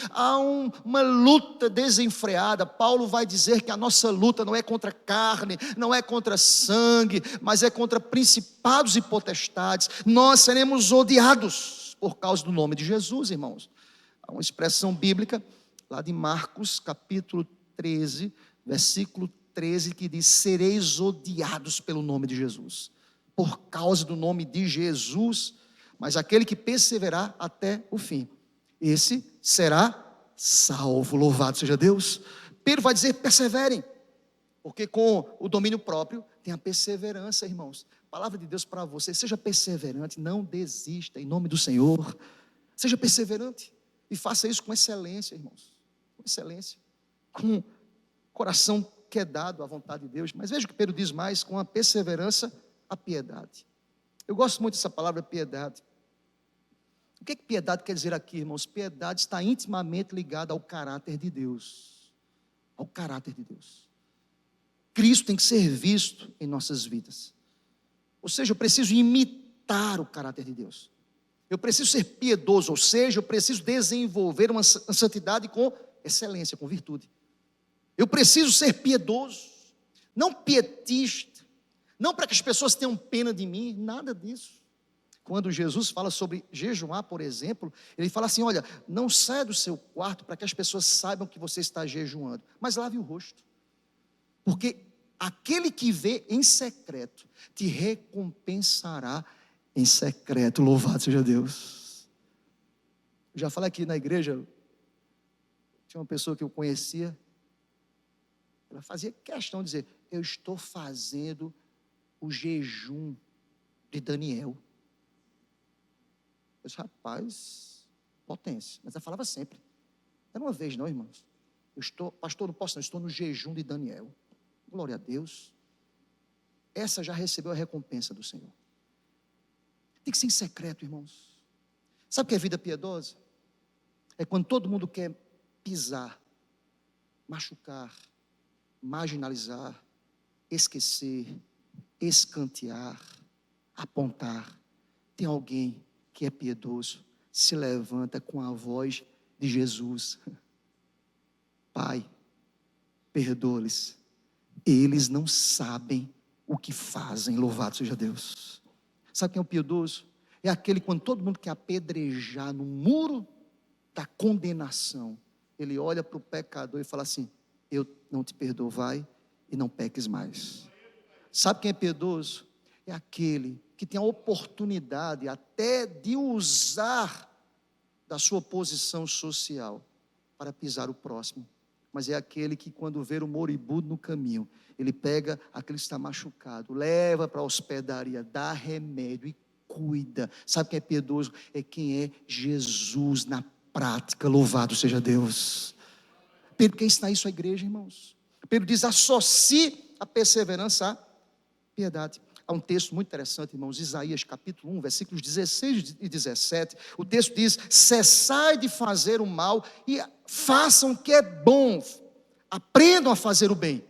Há uma luta desenfreada. Paulo vai dizer que a nossa luta não é contra carne, não é contra sangue, mas é contra principados e potestades. Nós seremos odiados por causa do nome de Jesus, irmãos. Há uma expressão bíblica lá de Marcos capítulo 13, versículo 13, que diz: sereis odiados pelo nome de Jesus. Por causa do nome de Jesus, mas aquele que perseverar até o fim, esse será salvo. Louvado seja Deus. Pedro vai dizer: perseverem, porque com o domínio próprio tem a perseverança, irmãos. Palavra de Deus para você: seja perseverante, não desista, em nome do Senhor. Seja perseverante e faça isso com excelência, irmãos, com excelência, com coração que é dado à vontade de Deus. Mas veja o que Pedro diz mais: com a perseverança, a piedade. Eu gosto muito dessa palavra piedade. O que piedade quer dizer aqui, irmãos? Piedade está intimamente ligada ao caráter de Deus. Ao caráter de Deus. Cristo tem que ser visto em nossas vidas. Ou seja, eu preciso imitar o caráter de Deus. Eu preciso ser piedoso, ou seja, eu preciso desenvolver uma santidade com excelência, com virtude. Eu preciso ser piedoso, não pietista, não para que as pessoas tenham pena de mim, nada disso. Quando Jesus fala sobre jejuar, por exemplo, ele fala assim: olha, não saia do seu quarto para que as pessoas saibam que você está jejuando, mas lave o rosto, porque aquele que vê em secreto te recompensará em secreto. Louvado seja Deus. Eu já falei aqui na igreja, tinha uma pessoa que eu conhecia, ela fazia questão de dizer: eu estou fazendo o jejum de Daniel. Eu disse: rapaz, potência. Mas ela falava sempre. Não era uma vez não, irmãos. Pastor, não posso não, estou no jejum de Daniel. Glória a Deus. Essa já recebeu a recompensa do Senhor. Tem que ser em secreto, irmãos. Sabe o que é vida piedosa? É quando todo mundo quer pisar, machucar, marginalizar, esquecer, escantear, apontar. Tem alguém que é piedoso, se levanta com a voz de Jesus: Pai, perdoa-lhes, eles não sabem o que fazem, louvado seja Deus. Sabe quem é o piedoso? É aquele quando todo mundo quer apedrejar no muro da condenação, ele olha para o pecador e fala assim: eu não te perdoo, vai e não peques mais. Sabe quem é piedoso? É aquele que tem a oportunidade até de usar da sua posição social para pisar o próximo, mas é aquele que, quando vê o moribundo no caminho, ele pega aquele que está machucado, leva para a hospedaria, dá remédio e cuida. Sabe quem é piedoso? É quem é Jesus na prática, louvado seja Deus. Pedro quer ensinar isso à igreja, irmãos. Pedro diz: associe a perseverança à piedade. Há um texto muito interessante, irmãos, Isaías capítulo 1, versículos 16 e 17, o texto diz: cessai de fazer o mal e façam o que é bom, aprendam a fazer o bem,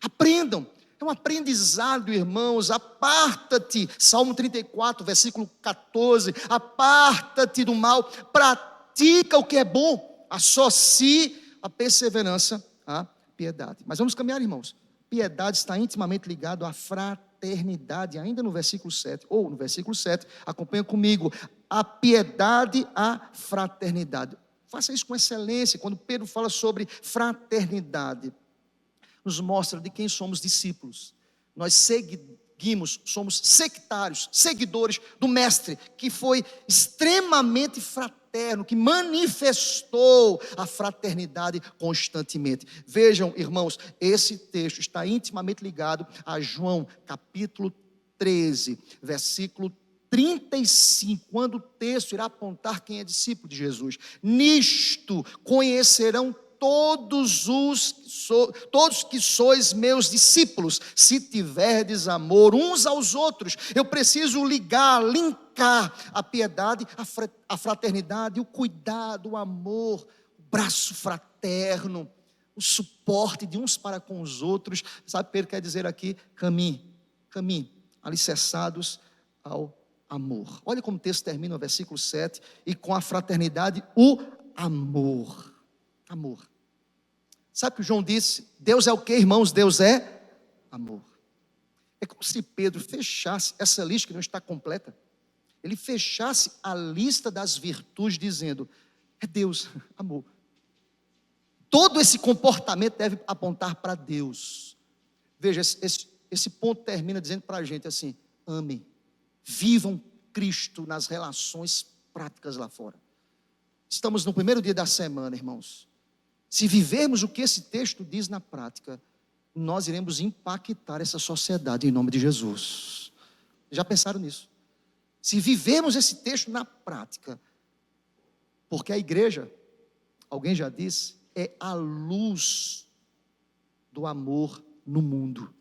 aprendam. É um aprendizado, irmãos. Aparta-te, Salmo 34, versículo 14, aparta-te do mal, pratica o que é bom, associe a perseverança à piedade. Mas vamos caminhar, irmãos. Piedade está intimamente ligado à fraternidade, ainda no versículo 7, ou no versículo 7, acompanha comigo: a piedade, a fraternidade. Faça isso com excelência. Quando Pedro fala sobre fraternidade, nos mostra de quem somos discípulos. Nós seguimos, somos sectários, seguidores do mestre, que foi extremamente fraterno, que manifestou a fraternidade constantemente. Vejam, irmãos, esse texto está intimamente ligado a João capítulo 13, versículo 35, quando o texto irá apontar quem é discípulo de Jesus. Nisto conhecerão todos que sois meus discípulos, se tiverdes amor uns aos outros. Eu preciso linkar a piedade, a fraternidade, o cuidado, o amor, o braço fraterno, o suporte de uns para com os outros. Sabe o que ele quer dizer aqui? Caminhe, alicerçados ao amor. Olha como o texto termina no versículo 7, e com a fraternidade, o amor. Amor. Sabe o que João disse? Deus é o que, irmãos? Deus é amor. É como se Pedro fechasse essa lista que não está completa. Ele fechasse a lista das virtudes dizendo: é Deus, amor. Todo esse comportamento deve apontar para Deus. Veja, esse ponto termina dizendo para a gente assim: amem, vivam Cristo nas relações práticas lá fora. Estamos no primeiro dia da semana, irmãos. Se vivermos o que esse texto diz na prática, nós iremos impactar essa sociedade em nome de Jesus. Já pensaram nisso? Se vivermos esse texto na prática, porque a igreja, alguém já disse, é a luz do amor no mundo.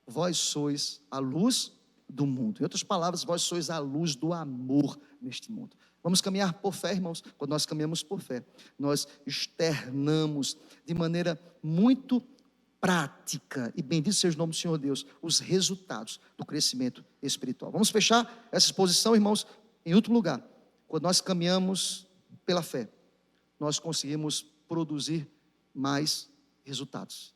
Vós sois a luz do mundo. Em outras palavras, vós sois a luz do amor neste mundo. Vamos caminhar por fé, irmãos. Quando nós caminhamos por fé, nós externamos de maneira muito prática, e bendito seja o nome do Senhor Deus, os resultados do crescimento espiritual. Vamos fechar essa exposição, irmãos. Em último lugar, quando nós caminhamos pela fé, nós conseguimos produzir mais resultados.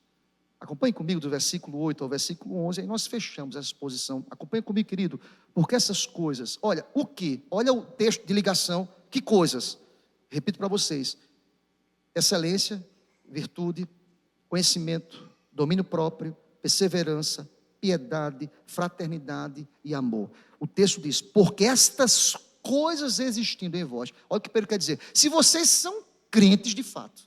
Acompanhe comigo do versículo 8 ao versículo 11, aí nós fechamos essa exposição. Acompanhe comigo, querido, porque essas coisas, olha, o que? Olha o texto de ligação, que coisas? Repito para vocês: excelência, virtude, conhecimento, domínio próprio, perseverança, piedade, fraternidade e amor. O texto diz: porque estas coisas existindo em vós. Olha o que Pedro quer dizer: se vocês são crentes de fato,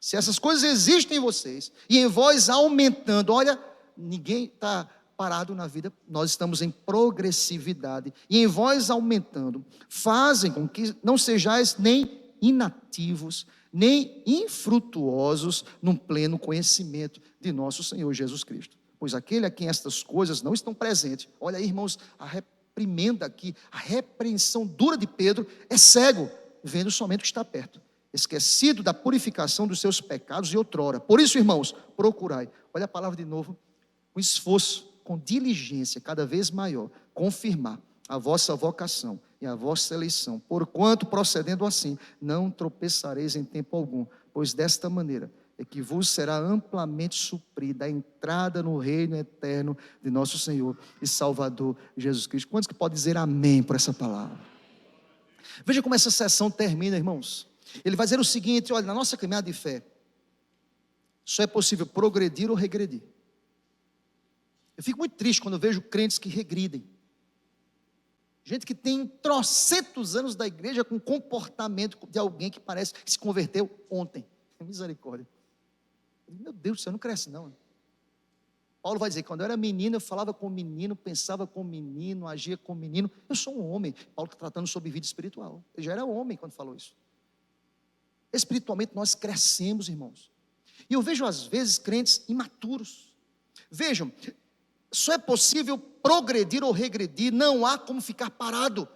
se essas coisas existem em vocês e em vós aumentando, olha, ninguém está parado na vida, nós estamos em progressividade, e em vós aumentando, fazem com que não sejais nem inativos, nem infrutuosos no pleno conhecimento de nosso Senhor Jesus Cristo. Pois aquele a quem estas coisas não estão presentes, olha aí, irmãos, a reprimenda aqui, a repreensão dura de Pedro, é cego, vendo somente o que está perto. esquecido da purificação dos seus pecados e outrora. Por isso, irmãos, procurai, olha a palavra de novo, com esforço, com diligência cada vez maior, confirmar a vossa vocação e a vossa eleição, porquanto procedendo assim, não tropeçareis em tempo algum, pois desta maneira é que vos será amplamente suprida a entrada no reino eterno de nosso Senhor e Salvador Jesus Cristo. Quantos que podem dizer amém por essa palavra? Veja como essa sessão termina, irmãos. Ele vai dizer o seguinte: olha, na nossa caminhada de fé, só é possível progredir ou regredir. Eu fico muito triste quando eu vejo crentes que regridem. Gente que tem trocentos anos da igreja com comportamento de alguém que parece que se converteu ontem. Misericórdia. Meu Deus do céu, não cresce não. Paulo vai dizer, quando eu era menino, eu falava com menino, pensava com menino, agia com menino. Eu sou um homem. Paulo está tratando sobre vida espiritual. Ele já era homem quando falou isso. Espiritualmente nós crescemos, irmãos. E eu vejo às vezes crentes imaturos. Vejam, só é possível progredir ou regredir, não há como ficar parado.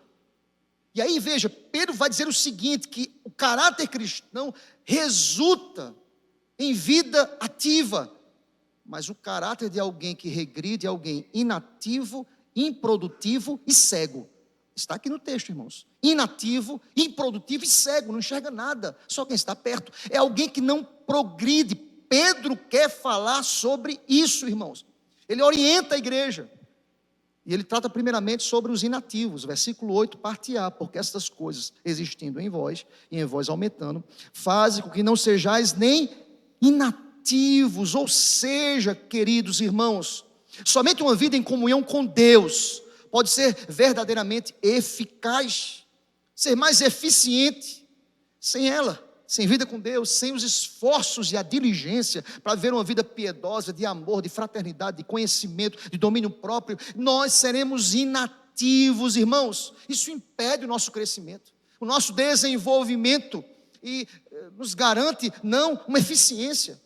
E aí veja, Pedro vai dizer o seguinte, que o caráter cristão resulta em vida ativa, mas o caráter de alguém que regride é alguém inativo, improdutivo e cego. Está aqui no texto, irmãos. Inativo, improdutivo e cego, não enxerga nada, só quem está perto. É alguém que não progride. Pedro quer falar sobre isso, irmãos. Ele orienta a igreja. E ele trata primeiramente sobre os inativos, versículo 8, parte A, porque estas coisas existindo em vós, e em vós aumentando, fazem com que não sejais nem inativos, ou seja, queridos irmãos, somente uma vida em comunhão com Deus pode ser verdadeiramente eficaz, ser mais eficiente. Sem ela, sem vida com Deus, sem os esforços e a diligência para viver uma vida piedosa, de amor, de fraternidade, de conhecimento, de domínio próprio, nós seremos inativos, irmãos. Isso impede o nosso crescimento, o nosso desenvolvimento e nos garante não uma eficiência,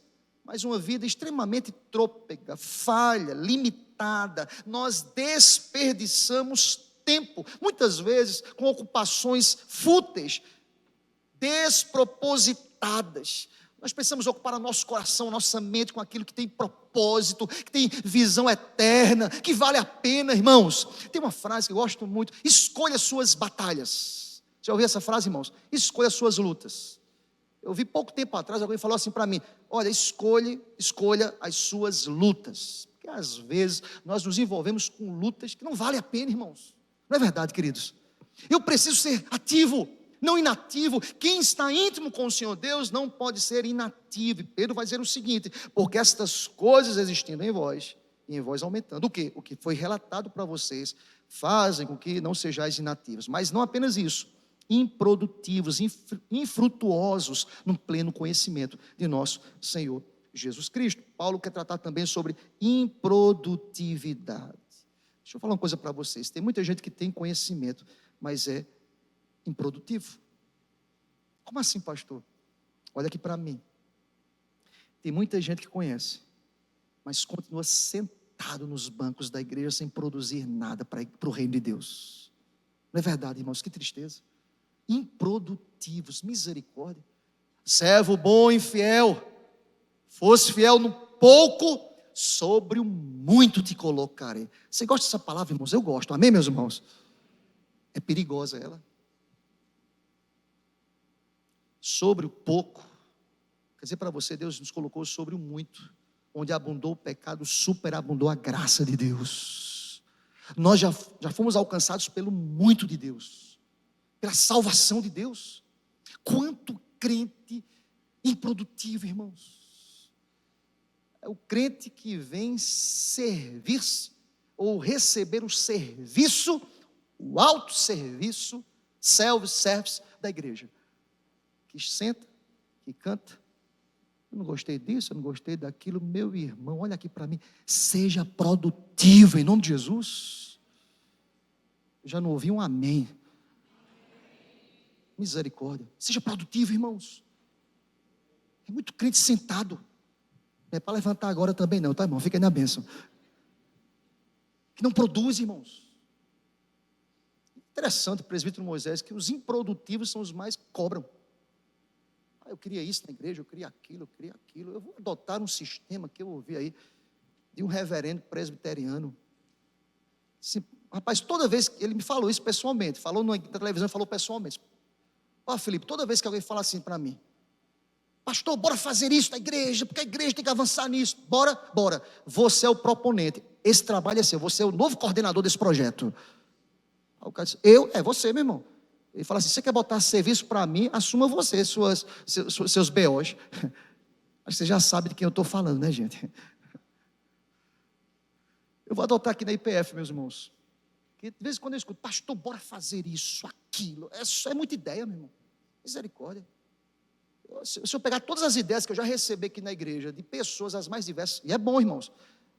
mas uma vida extremamente trôpega, falha, limitada. Nós desperdiçamos tempo, muitas vezes com ocupações fúteis, despropositadas. Nós precisamos ocupar o nosso coração, a nossa mente com aquilo que tem propósito, que tem visão eterna, que vale a pena, irmãos. Tem uma frase que eu gosto muito: escolha suas batalhas. Já ouviu essa frase, irmãos? Escolha suas lutas. Eu vi pouco tempo atrás, alguém falou assim para mim: olha, escolha as suas lutas. Porque às vezes nós nos envolvemos com lutas que não valem a pena, irmãos. Não é verdade, queridos? Eu preciso ser ativo, não inativo. Quem está íntimo com o Senhor Deus não pode ser inativo. E Pedro vai dizer o seguinte: porque estas coisas existindo em vós, e em vós aumentando. O quê? O que foi relatado para vocês fazem com que não sejais inativos. Mas não apenas isso, improdutivos, infrutuosos no pleno conhecimento de nosso Senhor Jesus Cristo. Paulo quer tratar também sobre improdutividade. Deixa eu falar uma coisa para vocês. Tem muita gente que tem conhecimento, mas é improdutivo. Como assim, pastor? Olha aqui para mim. Tem muita gente que conhece, mas continua sentado nos bancos da igreja sem produzir nada para o reino de Deus. Não é verdade, irmãos? Que tristeza. Improdutivos, misericórdia. Servo bom e fiel, fosse fiel no pouco, sobre o muito te colocarei. Você gosta dessa palavra, irmãos? Eu gosto, amém, meus irmãos? É perigosa ela. Sobre o pouco, quer dizer para você, Deus nos colocou sobre o muito. Onde abundou o pecado, superabundou a graça de Deus. Nós já fomos alcançados pelo muito de Deus, pela salvação de Deus. Quanto crente improdutivo, irmãos. É o crente que vem servir-se ou receber o serviço, o autosserviço, self-service da igreja. Que senta, que canta. Eu não gostei disso, eu não gostei daquilo. Meu irmão, olha aqui para mim. Seja produtivo em nome de Jesus. Eu já não ouvi um amém. Misericórdia. Seja produtivo, irmãos. É muito crente sentado. Não é para levantar agora também não, tá, irmão? Fica aí na bênção. Que não produz, irmãos. Interessante, o presbítero Moisés, que os improdutivos são os mais que cobram. Eu queria isso na igreja, eu queria aquilo. Eu vou adotar um sistema que eu ouvi aí, de um reverendo presbiteriano. Sim, rapaz, toda vez que ele me falou isso pessoalmente, falou na televisão e falou pessoalmente. Ó, Felipe, toda vez que alguém fala assim para mim, pastor, bora fazer isso na igreja, porque a igreja tem que avançar nisso. Bora. Você é o proponente. Esse trabalho é seu, você é o novo coordenador desse projeto. Aí o cara disse, é você, meu irmão. Ele fala assim, você quer botar serviço para mim, assuma você, seus BOs. Acho que você já sabe de quem eu estou falando, né, gente? Eu vou adotar aqui na IPF, meus irmãos. Que de vez em quando eu escuto, pastor, bora fazer isso, aquilo. É muita ideia, meu irmão. Misericórdia. Se eu pegar todas as ideias que eu já recebi aqui na igreja, de pessoas as mais diversas, e é bom, irmãos,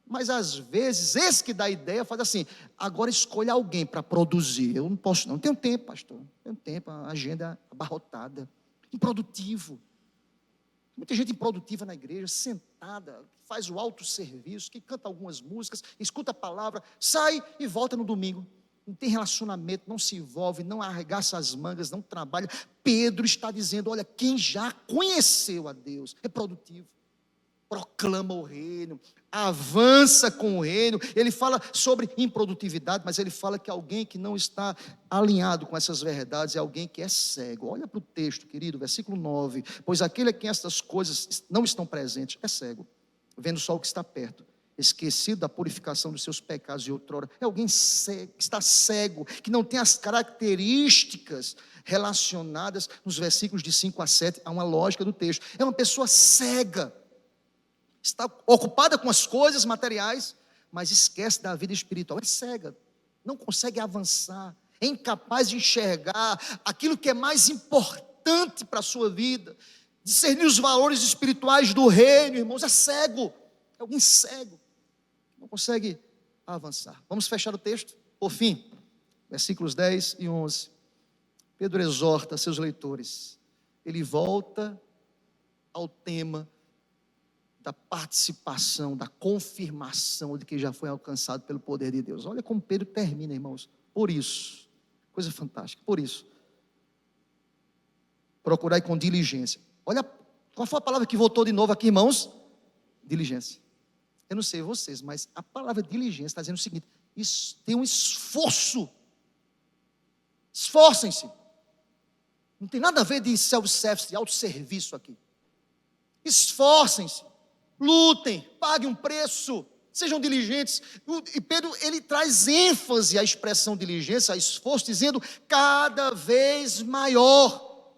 mas às vezes, esse que dá a ideia faz assim, agora escolha alguém para produzir. Eu não posso, não tenho tempo, pastor, não tenho tempo, a agenda abarrotada, improdutivo. Muita gente improdutiva na igreja, sentada, faz o autosserviço, que canta algumas músicas, escuta a palavra, sai e volta no domingo. Não tem relacionamento, não se envolve, não arregaça as mangas, não trabalha. Pedro está dizendo, olha, quem já conheceu a Deus é produtivo. Proclama o reino, avança com o reino. Ele fala sobre improdutividade, mas ele fala que alguém que não está alinhado com essas verdades é alguém que é cego. Olha para o texto, querido, versículo 9. Pois aquele a quem estas coisas não estão presentes é cego, vendo só o que está perto, esquecido da purificação dos seus pecados de outrora. É alguém cego, que está cego, que não tem as características relacionadas nos versículos de 5 a 7 a uma lógica do texto. É uma pessoa cega, está ocupada com as coisas materiais, mas esquece da vida espiritual. É cega, não consegue avançar, é incapaz de enxergar aquilo que é mais importante para a sua vida, discernir os valores espirituais do reino, irmãos. É cego, é alguém cego, não consegue avançar. Vamos fechar o texto? Por fim, versículos 10 e 11. Pedro exorta seus leitores, ele volta ao tema da participação, da confirmação de que já foi alcançado pelo poder de Deus. Olha como Pedro termina, irmãos. Por isso, coisa fantástica, por isso, procurai com diligência. Olha, qual foi a palavra que voltou de novo aqui, irmãos? Diligência. Eu não sei vocês, mas a palavra diligência está dizendo o seguinte, tem um esforço. Esforcem-se. Não tem nada a ver de self-service, de autosserviço aqui. Esforcem-se. Lutem, paguem um preço, sejam diligentes. E Pedro, ele traz ênfase à expressão diligência, a esforço, dizendo cada vez maior.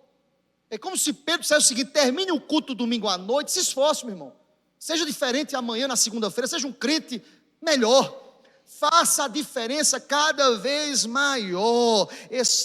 É como se Pedro dissesse o seguinte, termine o culto domingo à noite, se esforce, meu irmão. Seja diferente amanhã, na segunda-feira, seja um crente melhor. Faça a diferença cada vez maior.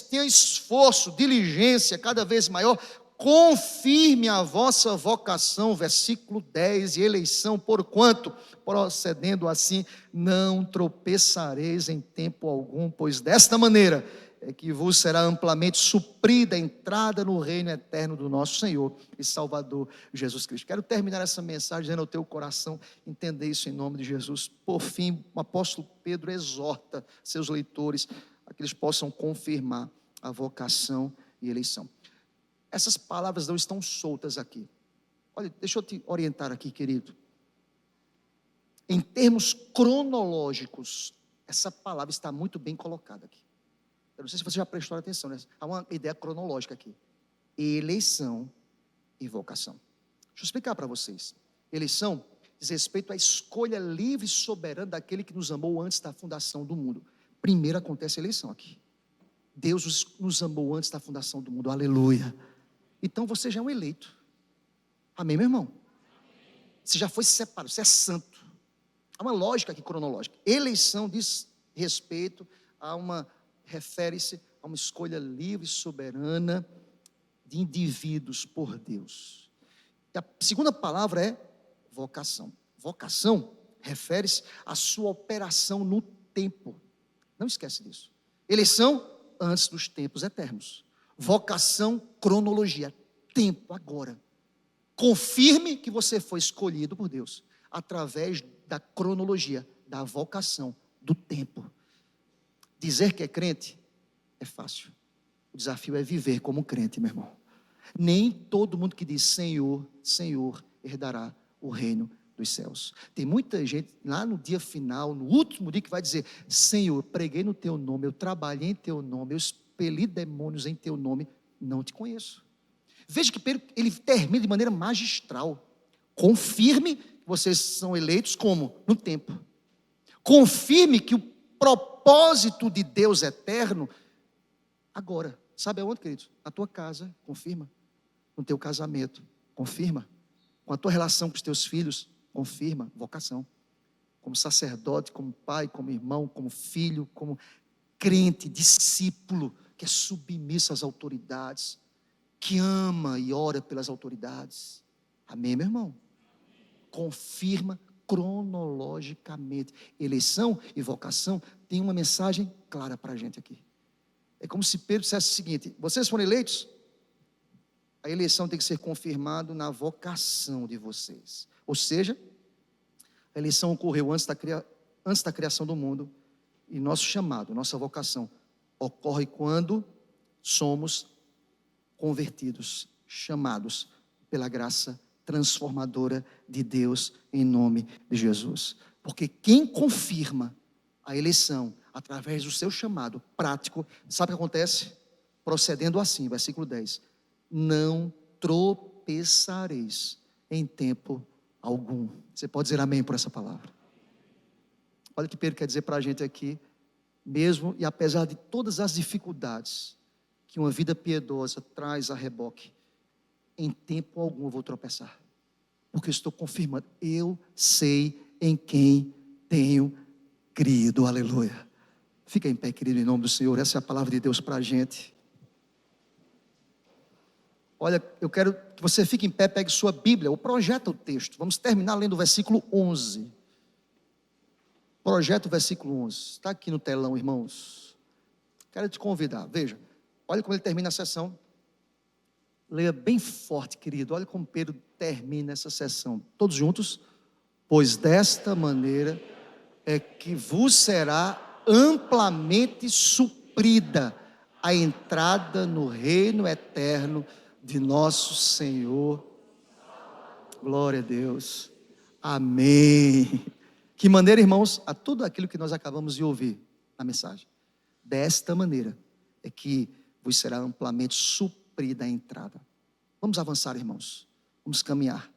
Tenha esforço, diligência cada vez maior. Confirme a vossa vocação, versículo 10, e eleição, porquanto, procedendo assim, não tropeçareis em tempo algum, pois desta maneira é que vos será amplamente suprida a entrada no reino eterno do nosso Senhor e Salvador Jesus Cristo. Quero terminar essa mensagem dizendo ao teu coração, entender isso em nome de Jesus. Por fim, o apóstolo Pedro exorta seus leitores a que eles possam confirmar a vocação e eleição. Essas palavras não estão soltas aqui. Olha, deixa eu te orientar aqui, querido. Em termos cronológicos, essa palavra está muito bem colocada aqui. Eu não sei se você já prestou atenção, né? Há uma ideia cronológica aqui. Eleição e vocação. Deixa eu explicar para vocês. Eleição diz respeito à escolha livre e soberana daquele que nos amou antes da fundação do mundo. Primeiro acontece a eleição aqui. Deus nos amou antes da fundação do mundo. Aleluia. Então você já é um eleito. Amém, meu irmão? Você já foi separado, você é santo. Há uma lógica aqui cronológica. Eleição diz respeito a refere-se a uma escolha livre e soberana de indivíduos por Deus. E a segunda palavra é vocação. Vocação refere-se à sua operação no tempo. Não esquece disso. Eleição antes dos tempos eternos. Vocação, cronologia, tempo, agora. Confirme que você foi escolhido por Deus através da cronologia, da vocação, do tempo. Dizer que é crente é fácil. O desafio é viver como crente, meu irmão. Nem todo mundo que diz Senhor, Senhor, herdará o reino dos céus. Tem muita gente lá no dia final, no último dia, que vai dizer: Senhor, eu preguei no teu nome, eu trabalhei em teu nome, eu expeli demônios em teu nome, não te conheço. Veja que Pedro, ele termina de maneira magistral. Confirme que vocês são eleitos como? No tempo. Confirme que o propósito de Deus eterno, agora. Sabe aonde, queridos? Na tua casa, confirma. No teu casamento, confirma. Com a tua relação com os teus filhos, confirma. Vocação. Como sacerdote, como pai, como irmão, como filho, como crente, discípulo, que é submisso às autoridades, que ama e ora pelas autoridades. Amém, meu irmão? Confirma cronologicamente. Eleição e vocação tem uma mensagem clara para a gente aqui. É como se Pedro dissesse o seguinte: vocês foram eleitos, a eleição tem que ser confirmada na vocação de vocês. Ou seja, a eleição ocorreu antes da criação do mundo, e nosso chamado, nossa vocação, ocorre quando somos convertidos, chamados pela graça transformadora de Deus em nome de Jesus. Porque quem confirma a eleição através do seu chamado prático, sabe o que acontece? Procedendo assim, versículo 10: não tropeçareis em tempo algum. Você pode dizer amém por essa palavra? Olha o que Pedro quer dizer para a gente aqui. Mesmo e apesar de todas as dificuldades que uma vida piedosa traz a reboque, em tempo algum eu vou tropeçar, porque eu estou confirmando, eu sei em quem tenho crido. Aleluia. Fica em pé, querido, em nome do Senhor. Essa é a palavra de Deus para a gente. Olha, eu quero que você fique em pé, pegue sua Bíblia, ou projeta o texto. Vamos terminar lendo o versículo 11. Projeta o versículo 11. Está aqui no telão, irmãos. Quero te convidar. Veja, olha como ele termina a sessão. Leia bem forte, querido. Olha como Pedro termina essa sessão. Todos juntos. Pois desta maneira é que vos será amplamente suprida a entrada no reino eterno de nosso Senhor. Glória a Deus. Amém. Que maneira, irmãos, a tudo aquilo que nós acabamos de ouvir na mensagem. Desta maneira é que vos será amplamente suprida a entrada. Vamos avançar, irmãos. Vamos caminhar.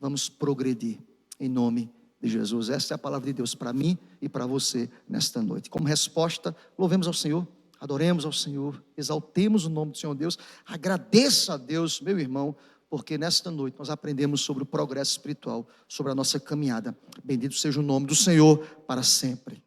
Vamos progredir em nome de Jesus. Essa é a palavra de Deus para mim e para você nesta noite. Como resposta, louvemos ao Senhor, adoremos ao Senhor, exaltemos o nome do Senhor Deus. Agradeça a Deus, meu irmão, porque nesta noite nós aprendemos sobre o progresso espiritual, sobre a nossa caminhada. Bendito seja o nome do Senhor para sempre.